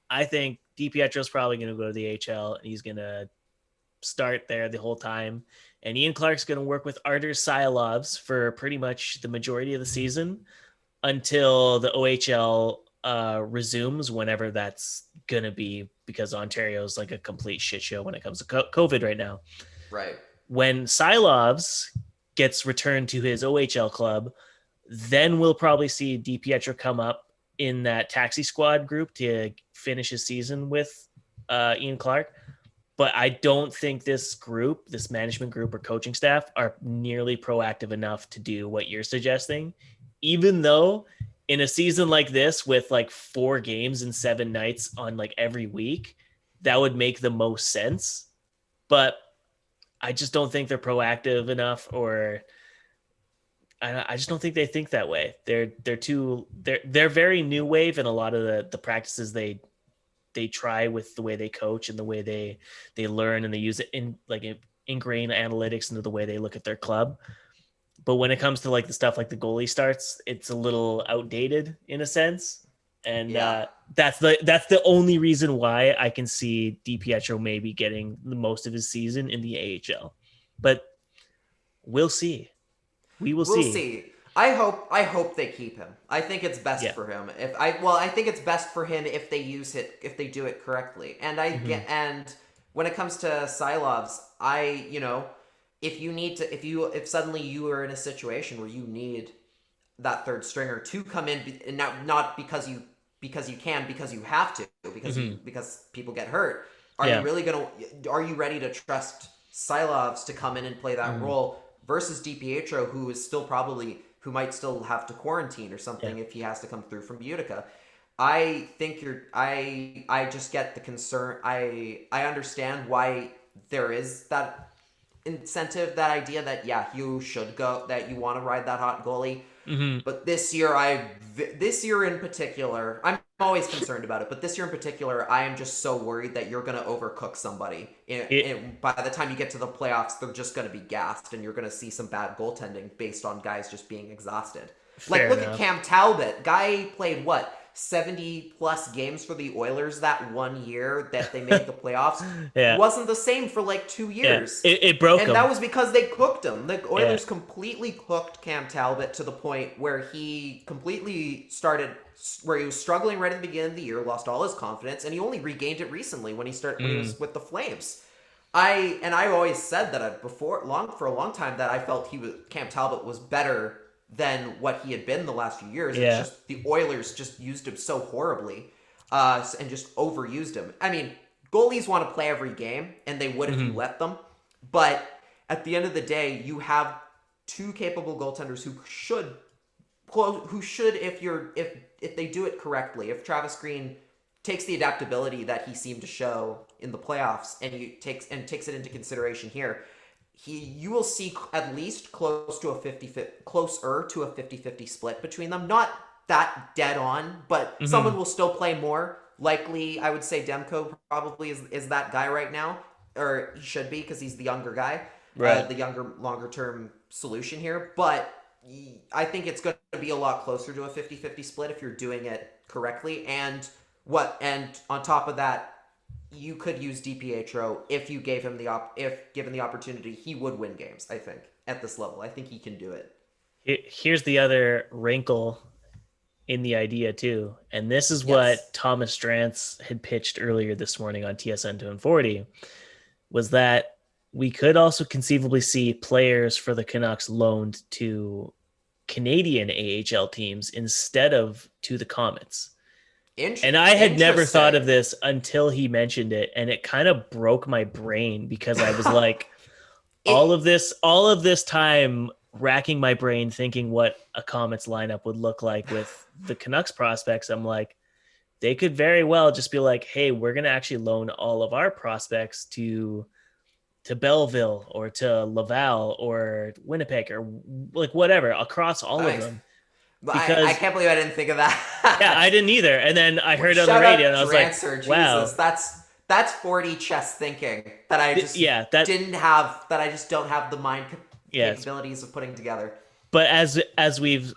I think DiPietro's probably going to go to the HL, and he's going to start there the whole time. And Ian Clark's going to work with Artur Silovs for pretty much the majority of the season until the OHL resumes, whenever that's going to be, because Ontario's like a complete shit show when it comes to COVID right now. Right. When Silovs gets returned to his OHL club, then we'll probably see DiPietro come up in that taxi squad group to finish his season with Ian Clark. But I don't think this management group or coaching staff are nearly proactive enough to do what you're suggesting, even though in a season like this with like 4 games and 7 nights on like every week, that would make the most sense. But I just don't think they're proactive enough, or I just don't think they think that way. They're very new wave in a lot of the practices they try with the way they coach and the way they learn, and they use it in like ingrain analytics into the way they look at their club. But when it comes to like the stuff like the goalie starts, it's a little outdated in a sense. And that's the only reason why I can see DiPietro maybe getting the most of his season in the AHL. But we'll see. We'll see. I hope they keep him. I think it's best for him. I think it's best for him if they if they do it correctly. And and when it comes to Silovs, if suddenly you are in a situation where you need that third stringer to come in, and not because you have to, because people get hurt, are you ready to trust Silovs to come in and play that role versus DiPietro, who might still have to quarantine or something if he has to come through from Utica? I think I just get the concern. I understand why there is that incentive, that idea that you should go, that you want to ride that hot goalie. But this year in particular, I'm always concerned about it, but this year in particular, I am just so worried that you're going to overcook somebody. By the time you get to the playoffs, they're just going to be gassed, and you're going to see some bad goaltending based on guys just being exhausted. Look at Cam Talbot. Guy played 70 plus games for the Oilers that one year that they made the playoffs. Wasn't the same for like 2 years. It broke him. And that was because they cooked him. The Oilers completely cooked Cam Talbot to the point where he completely where he was struggling right at the beginning of the year, lost all his confidence, and he only regained it recently when he was with the Flames. I always said that for a long time that I felt Cam Talbot was better than what he had been the last few years. It's just the Oilers just used him so horribly, and just overused him. I mean, goalies want to play every game, and they would if you let them. But at the end of the day, you have 2 capable goaltenders who should, if they do it correctly, if Travis Green takes the adaptability that he seemed to show in the playoffs and takes it into consideration here, you will see at least closer to a 50-50 split between them. Not that dead on, but someone will still play more. Likely, I would say Demko probably is that guy right now, or he should be, because he's the younger guy, the younger, longer-term solution here. But I think it's going to be a lot closer to a 50-50 split if you're doing it correctly. And on top of that, you could use DiPietro if you gave him if given the opportunity, he would win games. I think at this level, I think he can do it. Here's the other wrinkle in the idea too, and this is what Thomas Drance had pitched earlier this morning on TSN 240, was that we could also conceivably see players for the Canucks loaned to Canadian AHL teams instead of to the Comets. And I had never thought of this until he mentioned it, and it kind of broke my brain, because I was like, all of this time racking my brain thinking what a Comets lineup would look like with the Canucks prospects. I'm like, they could very well just be like, hey, we're going to actually loan all of our prospects to Belleville or to Laval or Winnipeg or like whatever, across all of them. Because I can't believe I didn't think of that. Yeah, I didn't either. And then I heard on the radio, and I was like, "Wow, that's 40 chess thinking that I just didn't have. That I just don't have the mind capabilities of putting together. But as we've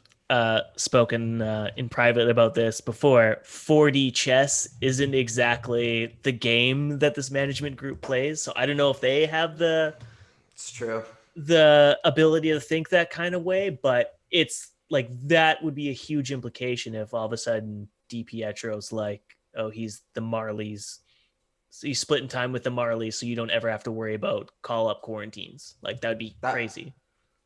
spoken in private about this before, 4D chess isn't exactly the game that this management group plays. So I don't know if they have It's true. the ability to think that kind of way, but it's like that would be a huge implication if all of a sudden DiPietro's like, oh, he's the Marlies. So he's splitting time with the Marlies, so you don't ever have to worry about call-up quarantines. Like that'd be crazy.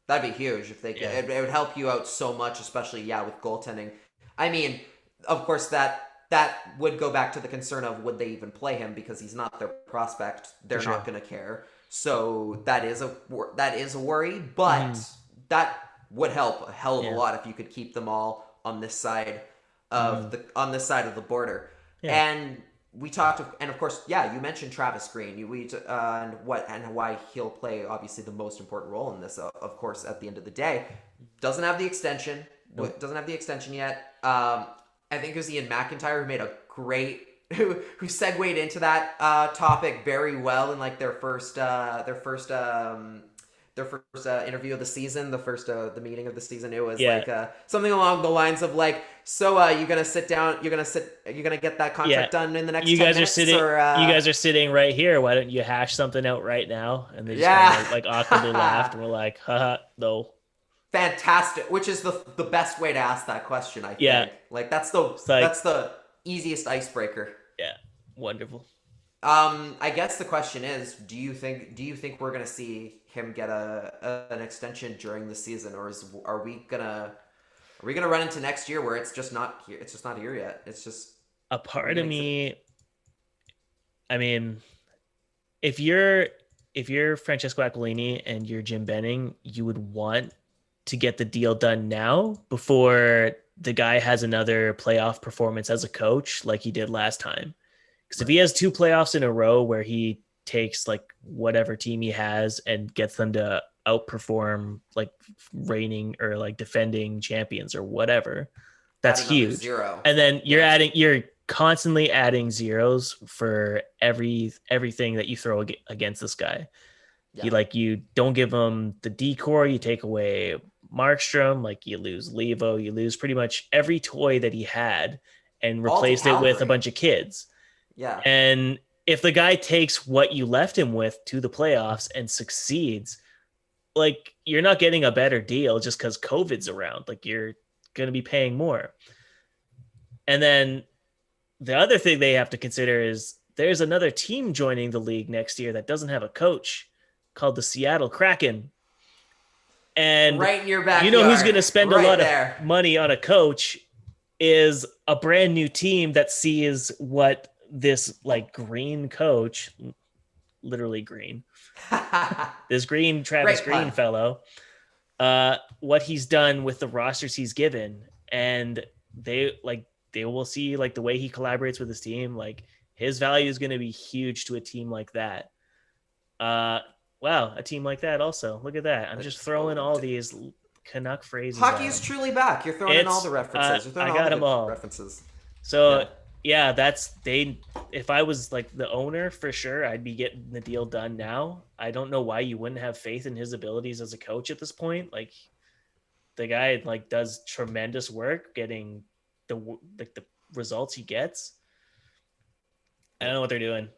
That'd be huge if they could. It would help you out so much, especially with goaltending. I mean, of course that would go back to the concern of would they even play him because he's not their prospect. They're not going to care. So that is a worry, but that would help a hell of a lot if you could keep them all on this side of the border. Yeah. And we talked, and of course, you mentioned Travis Green. And why he'll play obviously the most important role in this. Of course, at the end of the day, doesn't have the extension. Nope. Doesn't have the extension yet. I think it was Ian McIntyre who made a great who segued into that topic very well in like their first interview of the season, the meeting of the season. It was like something along the lines of like, so you're gonna sit down, you're gonna get that contract done in the next. You 10 guys minutes, are sitting. or, you guys are sitting right here. Why don't you hash something out right now? And they just kind of like awkwardly laughed, and we're like, haha, no. Fantastic, which is the best way to ask that question. I think. Like that's the easiest icebreaker. Yeah, wonderful. I guess the question is, do you think we're gonna see him get an extension during the season, or are we gonna run into next year where it's just not here? It's just not here yet. It's just a part of me. I mean, if you're Francesco Aquilini and you're Jim Benning, you would want to get the deal done now before the guy has another playoff performance as a coach like he did last time. Because if he has 2 playoffs in a row where he takes like whatever team he has and gets them to outperform like reigning or like defending champions or whatever, that's huge. Zero. And then you're constantly adding zeros for everything that you throw against this guy. You don't give him the decor, you take away Markstrom, like you lose Levo, you lose pretty much every toy that he had and replaced it with a bunch of kids. Yeah. And if the guy takes what you left him with to the playoffs and succeeds, like you're not getting a better deal just because COVID's around. Like you're going to be paying more. And then the other thing they have to consider is there's another team joining the league next year that doesn't have a coach called the Seattle Kraken. And right in your backyard, you know who's going to spend a lot of money on a coach is a brand new team that sees what this like green coach, literally green, this green Travis Green fellow, what he's done with the rosters he's given. And they will see like the way he collaborates with his team, like his value is going to be huge to a team like that. Wow, a team like that also. Look at that. I'm just throwing all these Canuck phrases. Hockey is truly back. You're throwing in all the references. I got them all. References. So if I was like the owner for sure, I'd be getting the deal done now. I don't know why you wouldn't have faith in his abilities as a coach at this point. Like the guy like does tremendous work getting the results he gets. I don't know what they're doing.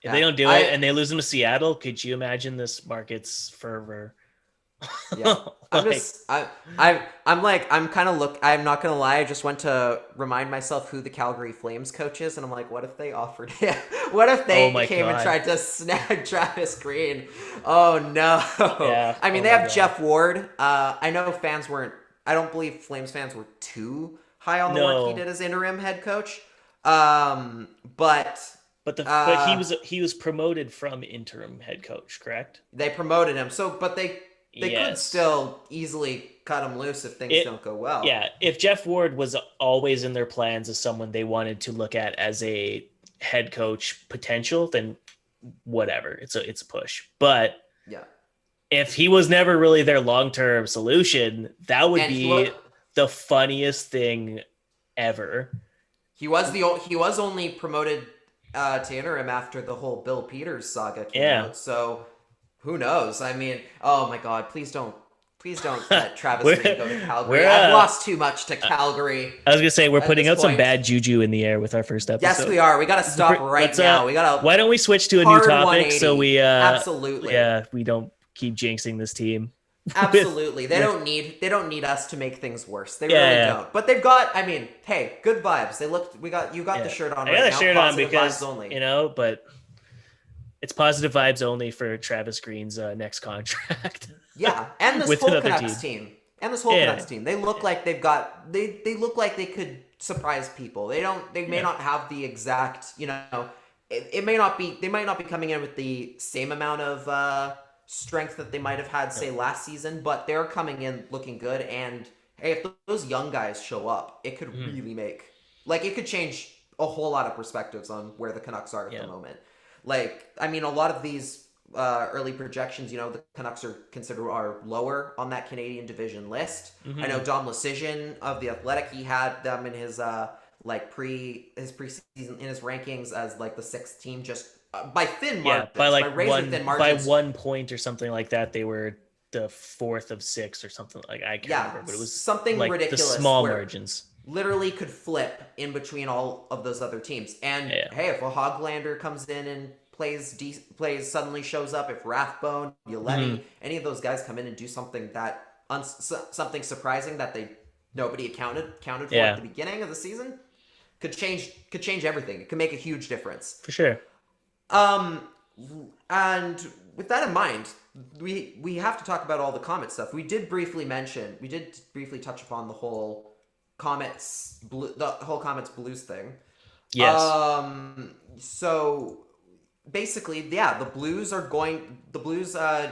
If they don't do it and they lose him to Seattle, could you imagine this market's fervor? Yeah, I'm not gonna lie. I just went to remind myself who the Calgary Flames coach is, and I'm like, what if they offered him? What if they came and tried to snag Travis Green? Oh no! Yeah. I mean, they have Jeff Ward. I know fans weren't. I don't believe Flames fans were too high on the work he did as interim head coach. But he was promoted from interim head coach, correct? They promoted him, but they could still easily cut him loose if things don't go well. Yeah, if Jeff Ward was always in their plans as someone they wanted to look at as a head coach potential, then whatever, it's a push. But if he was never really their long-term solution, that would be the funniest thing ever. He was only promoted to interim after the whole Bill Peters saga came out. So Who knows? I mean, oh my God, please don't let Travis Green go to Calgary. we're, I've lost too much to Calgary. I was gonna say we're At putting this out some point. bad juju in the air with our first episode. Yes, we are. We got to stop right now. We got to. Why don't we switch to a new hard topic so 180. we Absolutely. we don't keep jinxing this team. Absolutely. They don't need us to make things worse. They really don't. But they've got, I mean, hey, good vibes. You got the shirt on right now. I got the shirt on Positive because, vibes only. but it's positive vibes only for Travis Green's next contract. Yeah, and this With whole another Canucks team. And this whole Canucks team. They look like they look like they could surprise people. They may not have the exact, it may not be, they might not be coming in with the same amount of strength that they might have had, say, last season, but they're coming in looking good. And hey, if those young guys show up, it could really it could change a whole lot of perspectives on where the Canucks are at the moment. Like, I mean, a lot of these early projections, the Canucks are lower on that Canadian division list. I know Dom Lucian of The Athletic, he had them in his preseason, in his rankings as like the 6th team, just by thin margins, by 1 point or something like that. They were the 4th of 6 or something, like I can't remember, but it was something like ridiculous. The small margins literally could flip in between all of those other teams. And hey, if a Höglander comes in and plays suddenly shows up, if Rathbone, Uletti, any of those guys come in and do something that something surprising that nobody accounted for at the beginning of the season, could change everything. It could make a huge difference. For sure. And with that in mind, we have to talk about all the Comet stuff. We did briefly touch upon the whole Comets Blues thing. Yes. So basically, the Blues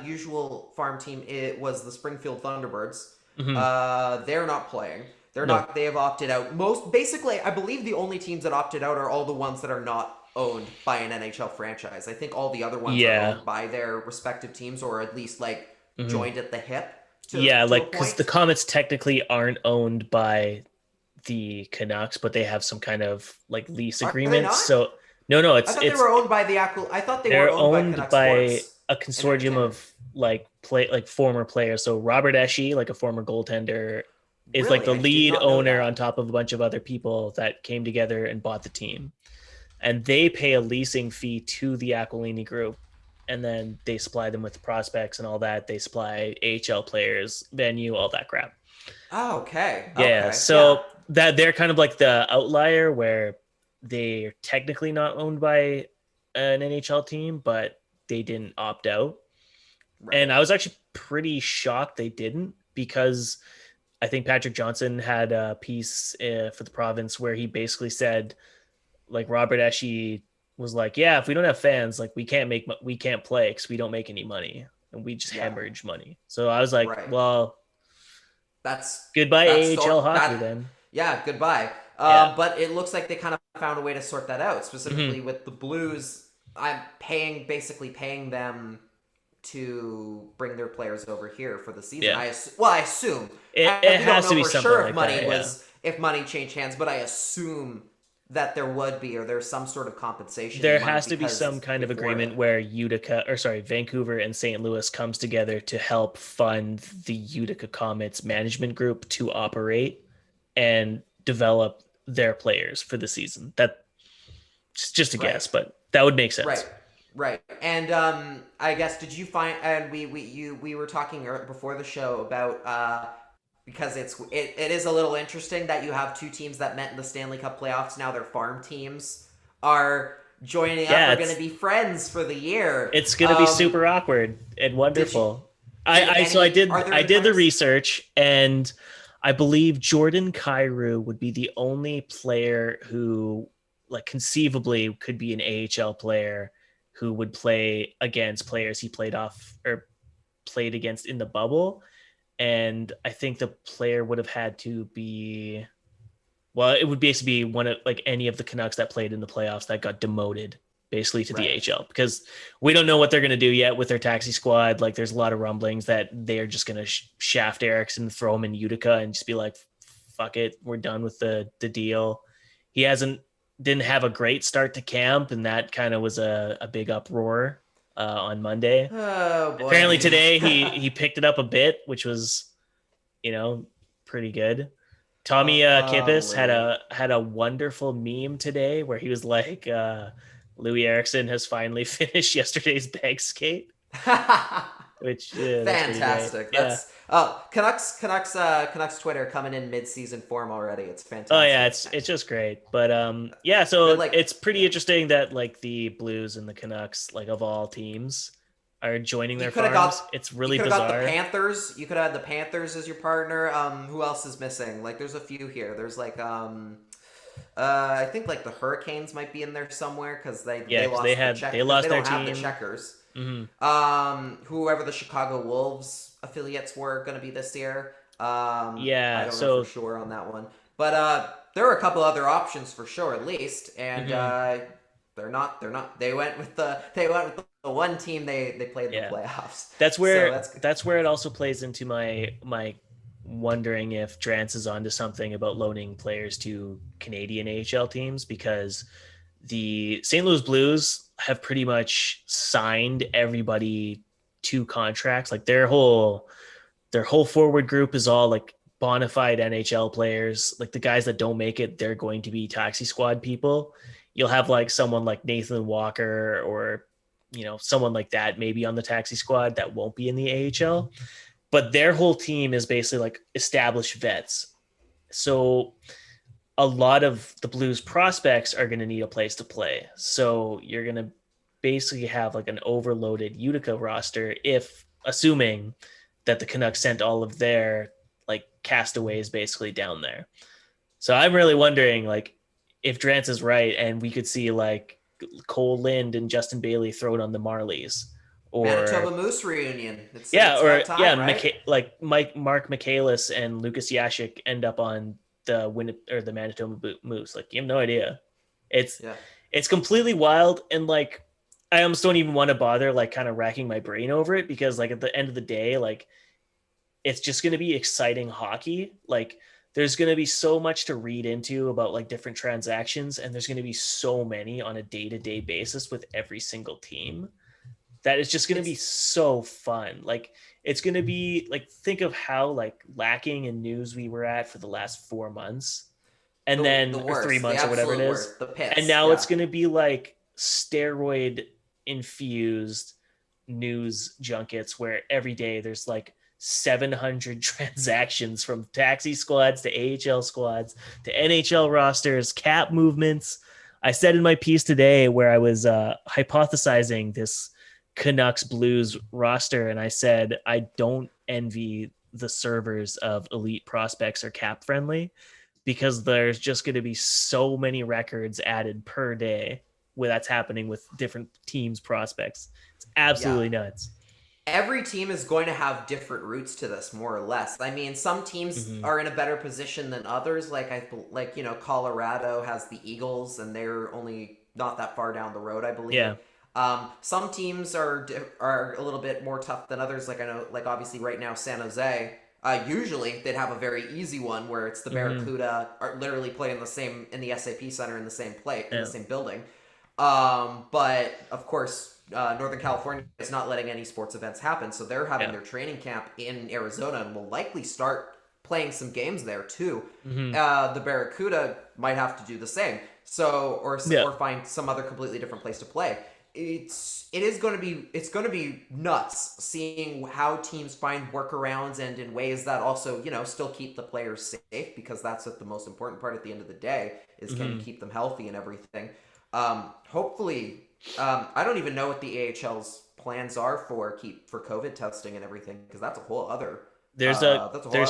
usual farm team, it was the Springfield Thunderbirds. They're not playing. They have opted out. I believe the only teams that opted out are all the ones that are not owned by an NHL franchise. I think all the other ones are owned by their respective teams, or at least joined at the hip. Because the Comets technically aren't owned by the Canucks, but they have some kind of lease agreement. So no, I thought they were owned by I thought they were owned by a consortium of former players. So Robert Esche, a former goaltender, is the lead owner on top of a bunch of other people that came together and bought the team. And they pay a leasing fee to the Aquilini group, and then they supply them with prospects and all that. They supply AHL players, venue, all that crap. Oh, okay. Yeah, so that they're kind of like the outlier where they're technically not owned by an NHL team, but they didn't opt out. Right. And I was actually pretty shocked they didn't, because I think Patrick Johnson had a piece for the province where he basically said, Robert Esche was if we don't have fans, we can't play because we don't make any money, and we just hemorrhage money. So I was well, that's goodbye AHL hockey then. Yeah, goodbye. But it looks like they kind of found a way to sort that out, specifically with the Blues. I'm basically paying them to bring their players over here for the season. I assume it has to be something sure like that. If money changed hands, but I assume that there would be, or there's some sort of compensation. There has to be some kind of agreement where Vancouver and St. Louis comes together to help fund the Utica Comets management group to operate and develop their players for the season. That's just a guess, but that would make sense. Right. And I guess, did you find, and we were talking before the show about because it is a little interesting that you have two teams that met in the Stanley Cup playoffs. Now their farm teams are joining up. They're going to be friends for the year. It's going to be super awkward and wonderful. I did the research, and I believe Jordan Kyrou would be the only player who conceivably could be an AHL player who would play against players he played against in the bubble. And I think the player would have had to be, it would basically be one of any of the Canucks that played in the playoffs that got demoted basically to the AHL, because we don't know what they're going to do yet with their taxi squad. There's a lot of rumblings that they're just going to shaft Eriksson, throw him in Utica, and just be fuck it, we're done with the deal. He didn't have a great start to camp, and that kind of was a big uproar. on Monday. Oh boy. Apparently today he picked it up a bit, which was, pretty good. Tommy Kimpus had a wonderful meme today where he was like, Louis Eriksson has finally finished yesterday's bag skate, which that's fantastic. pretty great. Canucks Twitter coming in mid-season form already. It's fantastic. Oh yeah, it's just great. But so But, it's pretty interesting that like the Blues and the Canucks, like of all teams, are joining their farms. It's really bizarre. Got the Panthers. You could have had the Panthers as your partner. Who else is missing? Like, there's a few here. There's like, I think like the Hurricanes might be in there somewhere because they lost their team. Have the Checkers. Mm-hmm. Whoever the Chicago Wolves affiliates were going to be this year. I don't know for sure on that one, but there were a couple other options for sure, at least, and they're not. They went with the one team they played in the playoffs. That's where it also plays into my wondering if Drance is onto something about loaning players to Canadian AHL teams, because the St. Louis Blues have pretty much signed everybody to contracts. Like their whole forward group is all like bona fide NHL players. Like the guys that don't make it, they're going to be taxi squad people. You'll have like someone like Nathan Walker or, someone like that maybe on the taxi squad that won't be in the AHL, but their whole team is basically like established vets. So a lot of the Blues prospects are going to need a place to play. So you're going to basically have like an overloaded Utica roster, if assuming that the Canucks sent all of their like castaways basically down there. So I'm really wondering like if Drance is right and we could see like Cole Lind and Justin Bailey thrown on the Marlies, or Manitoba Moose reunion. Mark Michaelis and Lucas Yashik end up on the Manitoba Moose. Like you have no idea. It's completely wild, and like I almost don't even want to bother like kind of racking my brain over it, because like at the end of the day, like it's just going to be exciting hockey. Like there's going to be so much to read into about like different transactions, and there's going to be so many on a day-to-day basis with every single team that it's just going to be so fun. Like it's going to be like, think of how like lacking in news we were at for the last 4 months and or 3 months or whatever it is. And now it's going to be like steroid infused news junkets where every day there's like 700 transactions from taxi squads to AHL squads to NHL rosters, cap movements. I said in my piece today where I was hypothesizing this Canucks Blues roster, and I said I don't envy the servers of elite prospects or cap friendly, because there's just going to be so many records added per day where that's happening with different teams' prospects. It's absolutely nuts. Every team is going to have different routes to this, more or less. I mean, some teams are in a better position than others. Colorado has the Eagles, and they're only not that far down the road, I believe. Yeah. Some teams are a little bit more tough than others. Like I know, like obviously right now, San Jose. Usually they'd have a very easy one where it's the Barracuda are literally playing in the SAP Center in the same in the same building. But of course, Northern California is not letting any sports events happen, so they're having their training camp in Arizona and will likely start playing some games there too. The Barracuda might have to do the same, or find some other completely different place to play. It's going to be nuts seeing how teams find workarounds and in ways that also still keep the players safe, because that's what the most important part at the end of the day is. Can you keep them healthy and everything? Hopefully, I don't even know what the AHL's plans are for COVID testing and everything, because that's a whole other. There's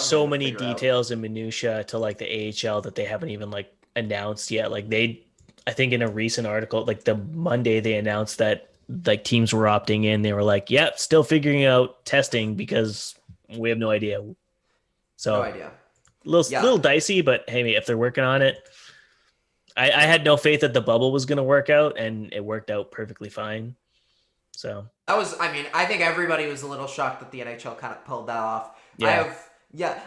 so many details and minutia to like the AHL that they haven't even like announced yet. Like I think in a recent article, like the Monday they announced that like teams were opting in. They were like, "Yep, still figuring out testing because we have no idea." So no idea. Little dicey, but hey, if they're working on it. I had no faith that the bubble was going to work out, and it worked out perfectly fine. So I think everybody was a little shocked that the NHL kind of pulled that off. Yeah.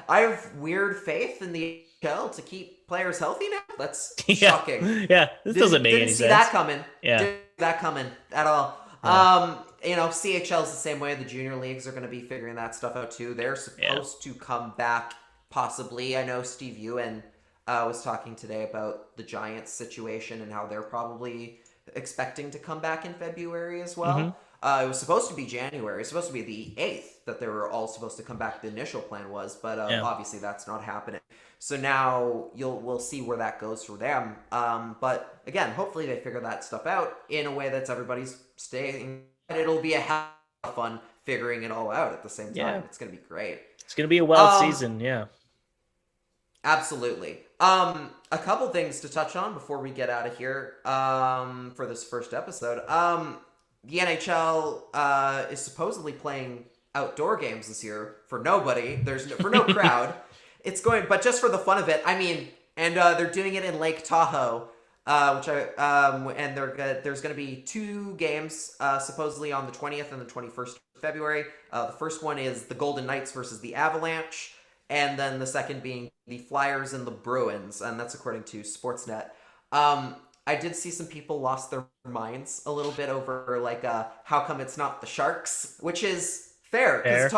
I have weird faith in the NHL to keep players healthy now. That's shocking. Yeah, this doesn't make any sense. Didn't see that coming. Yeah. Didn't see that coming at all. CHL is the same way. The junior leagues are going to be figuring that stuff out too. They're supposed to come back possibly. I know Steve Ewan was talking today about the Giants situation and how they're probably expecting to come back in February as well. It was supposed to be January. It's supposed to be the 8th that they were all supposed to come back. The initial plan was, but obviously that's not happening. So now we'll see where that goes for them. But again, hopefully they figure that stuff out in a way that's everybody's staying. And it'll be a hell of fun figuring it all out at the same time. Yeah. It's going to be great. It's going to be a wild season. Yeah. Absolutely. A couple things to touch on before we get out of here for this first episode. The NHL is supposedly playing outdoor games this year for nobody. For no crowd. It's going, but just for the fun of it. I mean, and they're doing it in Lake Tahoe, and there's going to be 2 games supposedly on the 20th and the 21st of February. The first one is the Golden Knights versus the Avalanche, and then the second being the Flyers and the Bruins, and that's according to Sportsnet. I did see some people lost their minds a little bit over how come it's not the Sharks, which is fair because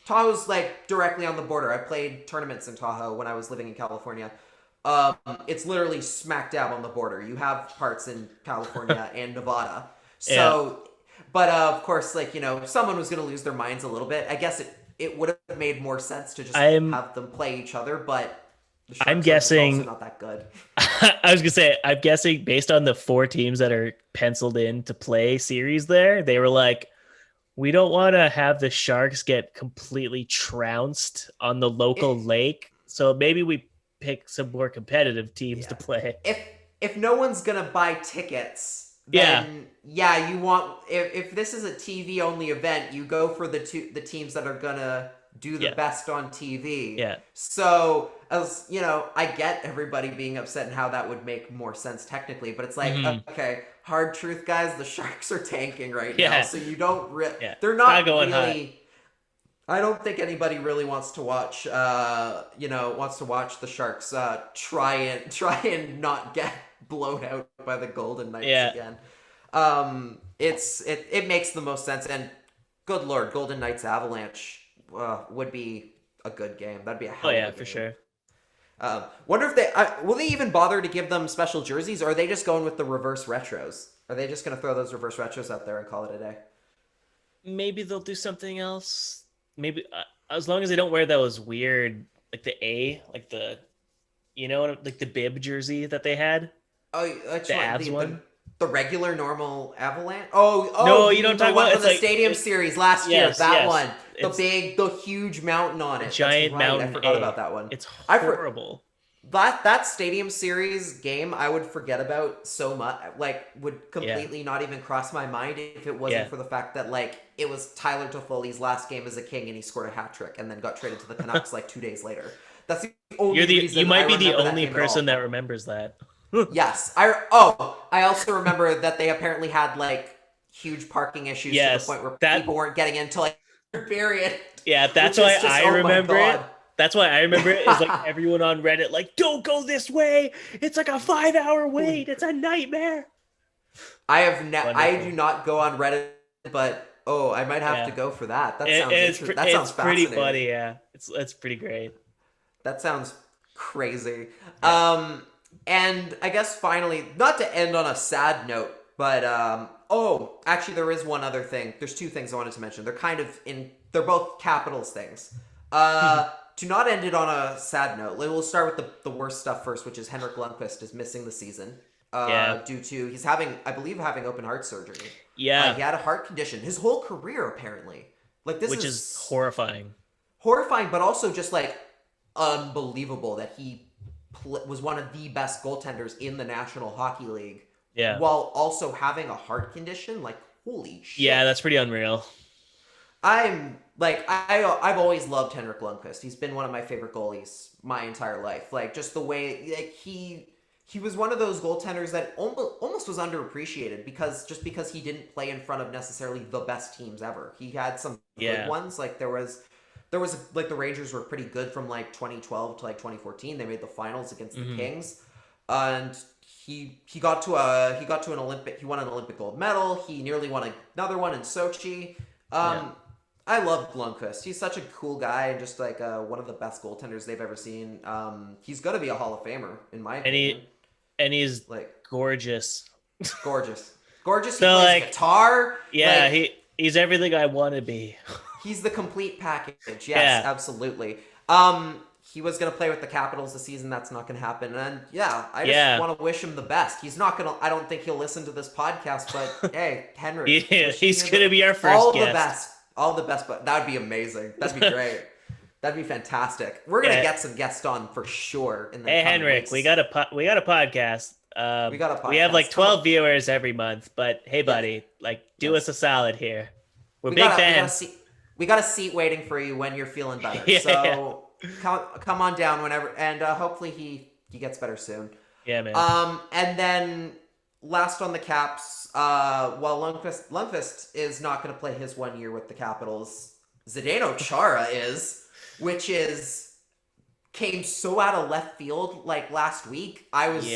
Tahoe's like directly on the border. I played tournaments in Tahoe when I was living in California. It's literally smack dab on the border. You have parts in California and Nevada. So, but of course, if someone was going to lose their minds a little bit, I guess it would have made more sense to just have them play each other, but I'm guessing not that good. I was gonna say, I'm guessing based on the 4 teams that are penciled in to play series there, they were like, we don't want to have the Sharks get completely trounced on the local lake, so maybe we pick some more competitive teams to play. If no one's gonna buy tickets, then you want if this is a TV only event, you go for the teams that are gonna do the best on TV. Yeah. So, as I get everybody being upset and how that would make more sense technically, but it's like, okay, hard truth, guys, the Sharks are tanking right now, so you don't they're not going really high. I don't think anybody really wants to watch the Sharks try and not get blown out by the Golden Knights again. It makes the most sense, and good Lord, Golden Knights Avalanche would be a good game. That'd be a hell of a game. For sure. Wonder if will they even bother to give them special jerseys, or are they just going with the reverse retros? Are they just going to throw those reverse retros out there and call it a day? Maybe they'll do something else. Maybe as long as they don't wear those weird, like the A, like the, like the bib jersey that they had. Oh, that's the Avs one. The regular normal Avalanche? Oh, no, you don't talk about from the Stadium Series last year. That one. The huge mountain on it. Giant mountain. I forgot about that one. It's horrible. That Stadium Series game I would forget about so much. Would completely not even cross my mind if it wasn't for the fact that it was Tyler Toffoli's last game as a King and he scored a hat trick and then got traded to the Canucks 2 days later. That's the only reason. You might be the only person that remembers that. Yes. I also remember that they apparently had huge parking issues to the point where people weren't getting in until period. Yeah, that's why I remember it. That's why I remember it is everyone on Reddit don't go this way. It's a 5-hour wait. It's a nightmare. I do not go on Reddit, but I might have to go for that. That sounds interesting. That sounds pretty funny. Yeah, it's pretty great. That sounds crazy. And I guess finally, not to end on a sad note, but actually there is one other thing. There's 2 things I wanted to mention. They're both Capitals things. To not end it on a sad note, we'll start with the worst stuff first, which is Henrik Lundqvist is missing the season due to he's having open heart surgery. Yeah, he had a heart condition his whole career apparently. Which is horrifying. Horrifying, but also just unbelievable that he was one of the best goaltenders in the National Hockey League. Yeah, while also having a heart condition. Holy shit. Yeah, that's pretty unreal. I've always loved Henrik Lundqvist. He's been one of my favorite goalies my entire life. Just the way he was one of those goaltenders that almost was underappreciated because he didn't play in front of necessarily the best teams ever. He had some good ones. There was the Rangers were pretty good from 2012 to 2014. They made the finals against the Kings, and he got to an Olympic. He won an Olympic gold medal. He nearly won another one in Sochi. I love Lundqvist. He's such a cool guy and just like one of the best goaltenders they've ever seen. He's gonna be a Hall of Famer in my opinion. And he's like gorgeous. Gorgeous. He So, plays guitar. Yeah, he's everything I want to be. He's the complete package. Yes, Yeah. absolutely. He was going to play with the Capitals this season. That's not going to happen. And I just want to wish him the best. He's not going to, I don't think he'll listen to this podcast, but hey, Henrik. Yeah, he's going to be our first guest. All the best, but that would be amazing. That'd be great. That'd be fantastic. We're going to get some guests on for sure. Hey, Henrik, weeks. we got a podcast. We got a podcast. We have like 12 viewers every month, but hey, buddy, do us a solid here. We're big fans. We got a seat waiting for you when you're feeling better. So come on down whenever, and hopefully he gets better soon. Yeah, man. And then last on the Caps, while Lundqvist is not going to play his 1 year with the Capitals, Zdeno Chara is, which came so out of left field like last week. I was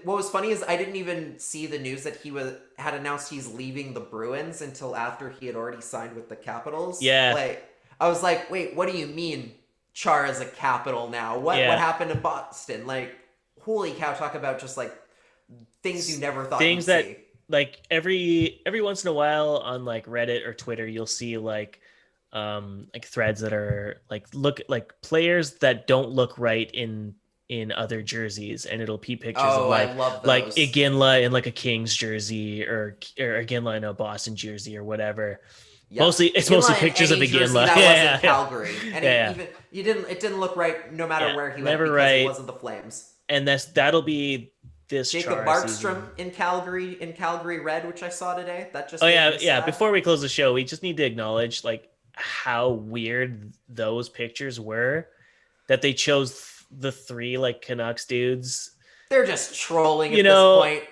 what was funny is I didn't even see the news that he had announced he's leaving the Bruins until after he had already signed with the Capitals. Yeah. I was like, wait, what do you mean Chara's a Capital now? What happened to Boston? Like, holy cow, talk about just like things you never thought you'd see. Like every once in a while on like Reddit or Twitter, you'll see like threads that are look like players that don't look right in other jerseys, and it'll be pictures of I love those. like Iginla in like a Kings jersey or Iginla in a Boston jersey or whatever. Yeah. Mostly pictures of Iginla. That was in Calgary, and it didn't look right no matter where he went because it wasn't the Flames. And that'll be this Jacob Markstrom in Calgary Red, which I saw today. That just Before we close the show, we just need to acknowledge like how weird those pictures were, that they chose the three like Canucks dudes. They're just trolling at this point.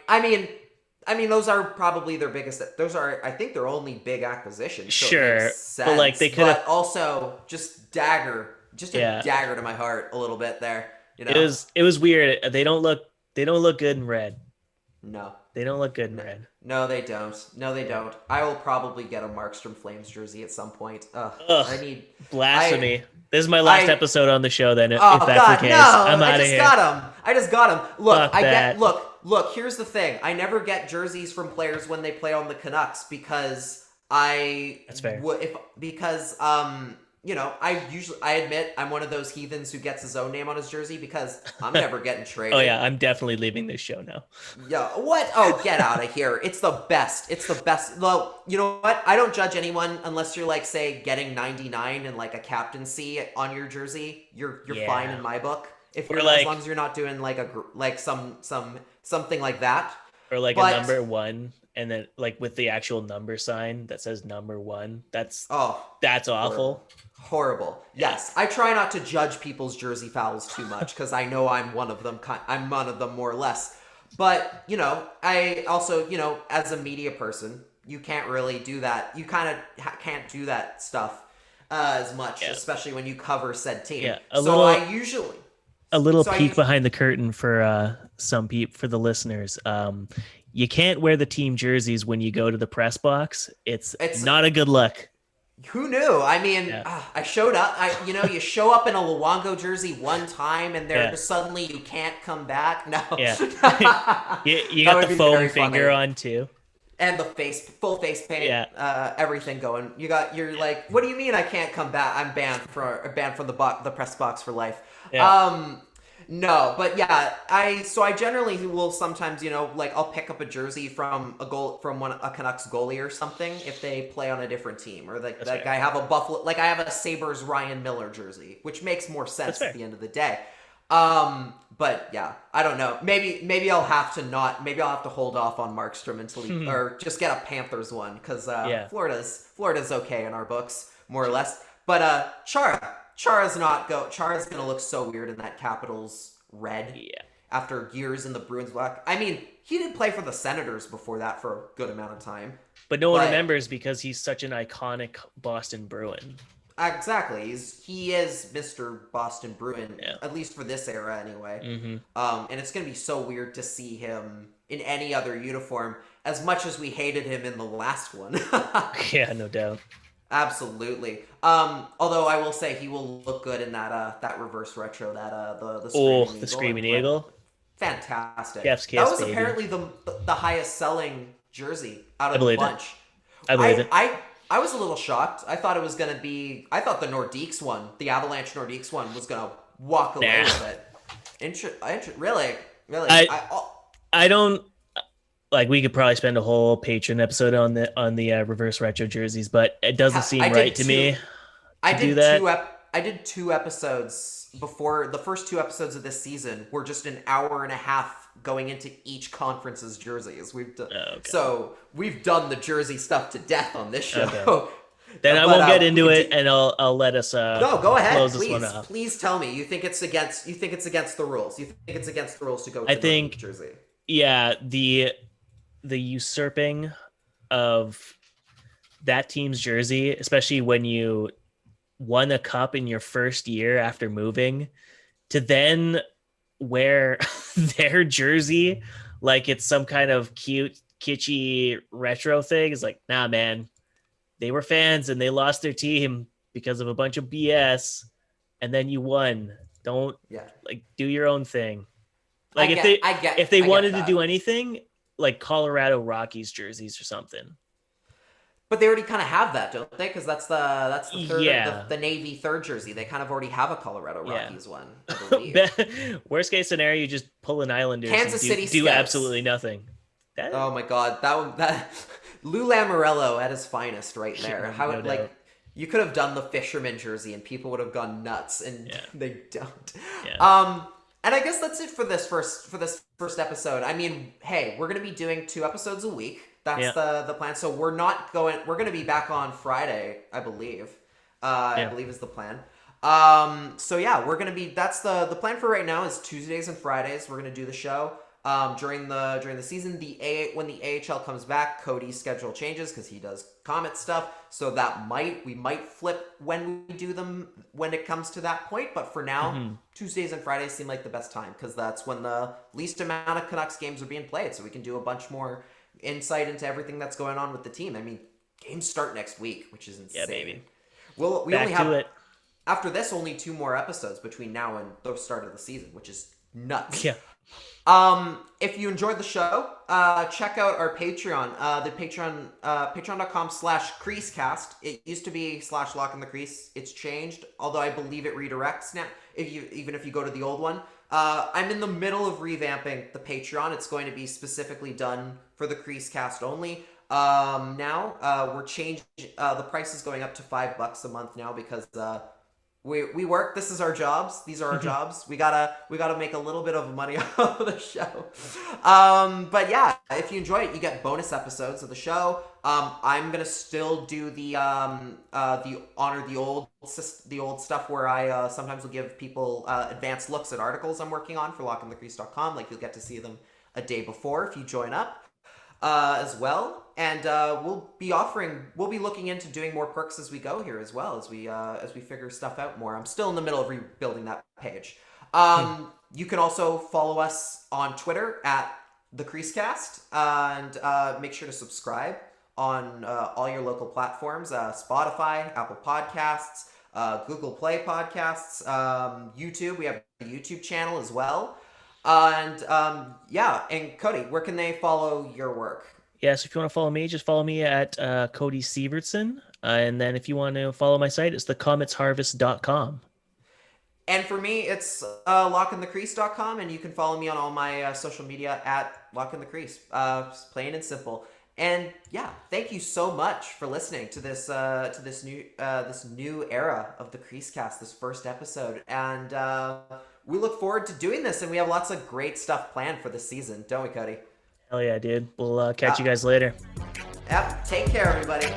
I mean, those are probably their biggest. Those are, I think, their only big acquisitions. So sure, but like they could have also just a dagger to my heart a little bit there. You know, it was weird. They don't look good in red. No, they don't look good in red. No, they don't. I will probably get a Markstrom Flames jersey at some point. I need blasphemy. This is my last episode on the show. Then, if that's the case, I'm out of here. I just got him. Look, Look. Here's the thing. I never get jerseys from players when they play on the Canucks because That's fair. I admit I'm one of those heathens who gets his own name on his jersey because I'm never getting traded. Oh yeah, I'm definitely leaving this show now. Yeah, what? Oh, get out of here. It's the best. Well, you know what? I don't judge anyone unless you're like, say, getting 99 and like a captaincy on your jersey. You're fine in my book. If you're as long as you're not doing like something like that. Or like a number one. And then, like with the actual number sign that says number one, that's awful. Horrible. Yes, I try not to judge people's jersey fouls too much because I know I'm one of them. I'm one of them more or less. But I also as a media person, you can't really do that. You kind of can't do that stuff as much, especially when you cover said team. Yeah, a little peek behind the curtain for for the listeners. You can't wear the team jerseys when you go to the press box. It's not a good look. Who knew? I mean, I showed up. You show up in a Luongo jersey one time, and suddenly you can't come back. No. Yeah. you got the foam finger on too, and the full face paint. Yeah. Everything going. You're like, what do you mean I can't come back? I'm banned from the press box for life. Yeah. No, but I generally will sometimes, I'll pick up a jersey from a Canucks goalie or something if they play on a different team, or I have I have a Sabres Ryan Miller jersey, which makes more sense at the end of the day. But yeah, I don't know. Maybe I'll have to hold off on Markstrom until or just get a Panthers one because Florida's okay in our books more or less. But Chara's gonna look so weird in that Capitals red. Yeah. After years in the Bruins black. I mean, he did play for the Senators before that for a good amount of time. But no one remembers because he's such an iconic Boston Bruin. Exactly. He is Mr. Boston Bruin, Yeah. at least for this era anyway. Mm-hmm. And it's going to be so weird to see him in any other uniform, as much as we hated him in the last one. Yeah, no doubt. Absolutely. Although I will say he will look good in that reverse retro, the Screaming Eagle. Fantastic. Yes, that was baby. apparently the highest selling jersey out of believe the it. bunch. I believe it. I was a little shocked. I thought it was going to be... I thought the Nordiques one, the Avalanche Nordiques one, was going to walk away with it. Really? I don't... Like, we could probably spend a whole Patreon episode on the reverse retro jerseys, but it doesn't seem right to me to do that. I did 2 episodes before... The first 2 episodes of this season were just an hour and a half going into each conference's jerseys. So we've done the jersey stuff to death on this show. Okay. Then I won't get into it, and I'll let us no, go ahead. close Please, this one up. Please tell me you think it's against the rules. You think it's against the rules to go to the jersey. Yeah, the usurping of that team's jersey, especially when you won a cup in your first year after moving, to then wear their jersey like it's some kind of cute, kitschy retro thing. Is like, nah, man. They were fans and they lost their team because of a bunch of BS, and then you won. Don't do your own thing. Like if they wanted to do anything, like Colorado Rockies jerseys or something. But they already kind of have that, don't they? Because that's the third the Navy third jersey. They kind of already have a Colorado Rockies one, I believe. Worst case scenario, you just pull an Islanders Kansas and City do Scouts. Absolutely nothing. Oh my God, that Lou Lamoriello at his finest right there. No doubt. You could have done the fisherman jersey and people would have gone nuts, and they don't. Yeah. And I guess that's it for this first episode. I mean, hey, we're gonna be doing 2 episodes a week. That's the plan. So we're gonna be back on Friday, I believe. I believe is the plan. So yeah, we're gonna be. That's the plan for right now is Tuesdays and Fridays. We're gonna do the show. During the season, when the AHL comes back, Cody's schedule changes because he does Comet stuff. So we might flip when we do them when it comes to that point. But for now, Tuesdays and Fridays seem like the best time because that's when the least amount of Canucks games are being played. So we can do a bunch more insight into everything that's going on with the team. I mean, games start next week, which is insane. Yeah, baby. Well, we Back only to have it. After this only 2 more episodes between now and the start of the season, which is nuts. Yeah. If you enjoyed the show, check out our Patreon, the Patreon, patreon.com/CreaseCast. It used to be /Lach in the Crease. It's changed, although I believe it redirects now, even if you go to the old one. I'm in the middle of revamping the Patreon. It's going to be specifically done for the CreaseCast only. Now, we're changing, the price is going up to $5 a month now because, we work. This is our jobs. These are our jobs. We gotta make a little bit of money off of the show. But yeah, if you enjoy it, you get bonus episodes of the show. I'm gonna still do the old stuff where I sometimes will give people advanced looks at articles I'm working on for lockinthecrease.com. Like you'll get to see them a day before if you join up. As well, and we'll be looking into doing more perks as we go here as well as we figure stuff out more. I'm still in the middle of rebuilding that page. You can also follow us on Twitter at the CreaseCast, and make sure to subscribe on all your local platforms: Spotify, Apple Podcasts, Google Play Podcasts, YouTube. We have a YouTube channel as well. And Cody, where can they follow your work? Yeah, so if you want to follow me, just follow me at Cody Severtson. And then if you want to follow my site, it's thecometsharvest.com. And for me, it's lockinthecrease.com, and you can follow me on all my social media at lockinthecrease. Plain and simple. And yeah, thank you so much for listening to this new era of the CreaseCast, this first episode. And we look forward to doing this, and we have lots of great stuff planned for this season, don't we, Cody? Hell yeah, dude. We'll catch you guys later. Yep. Take care, everybody.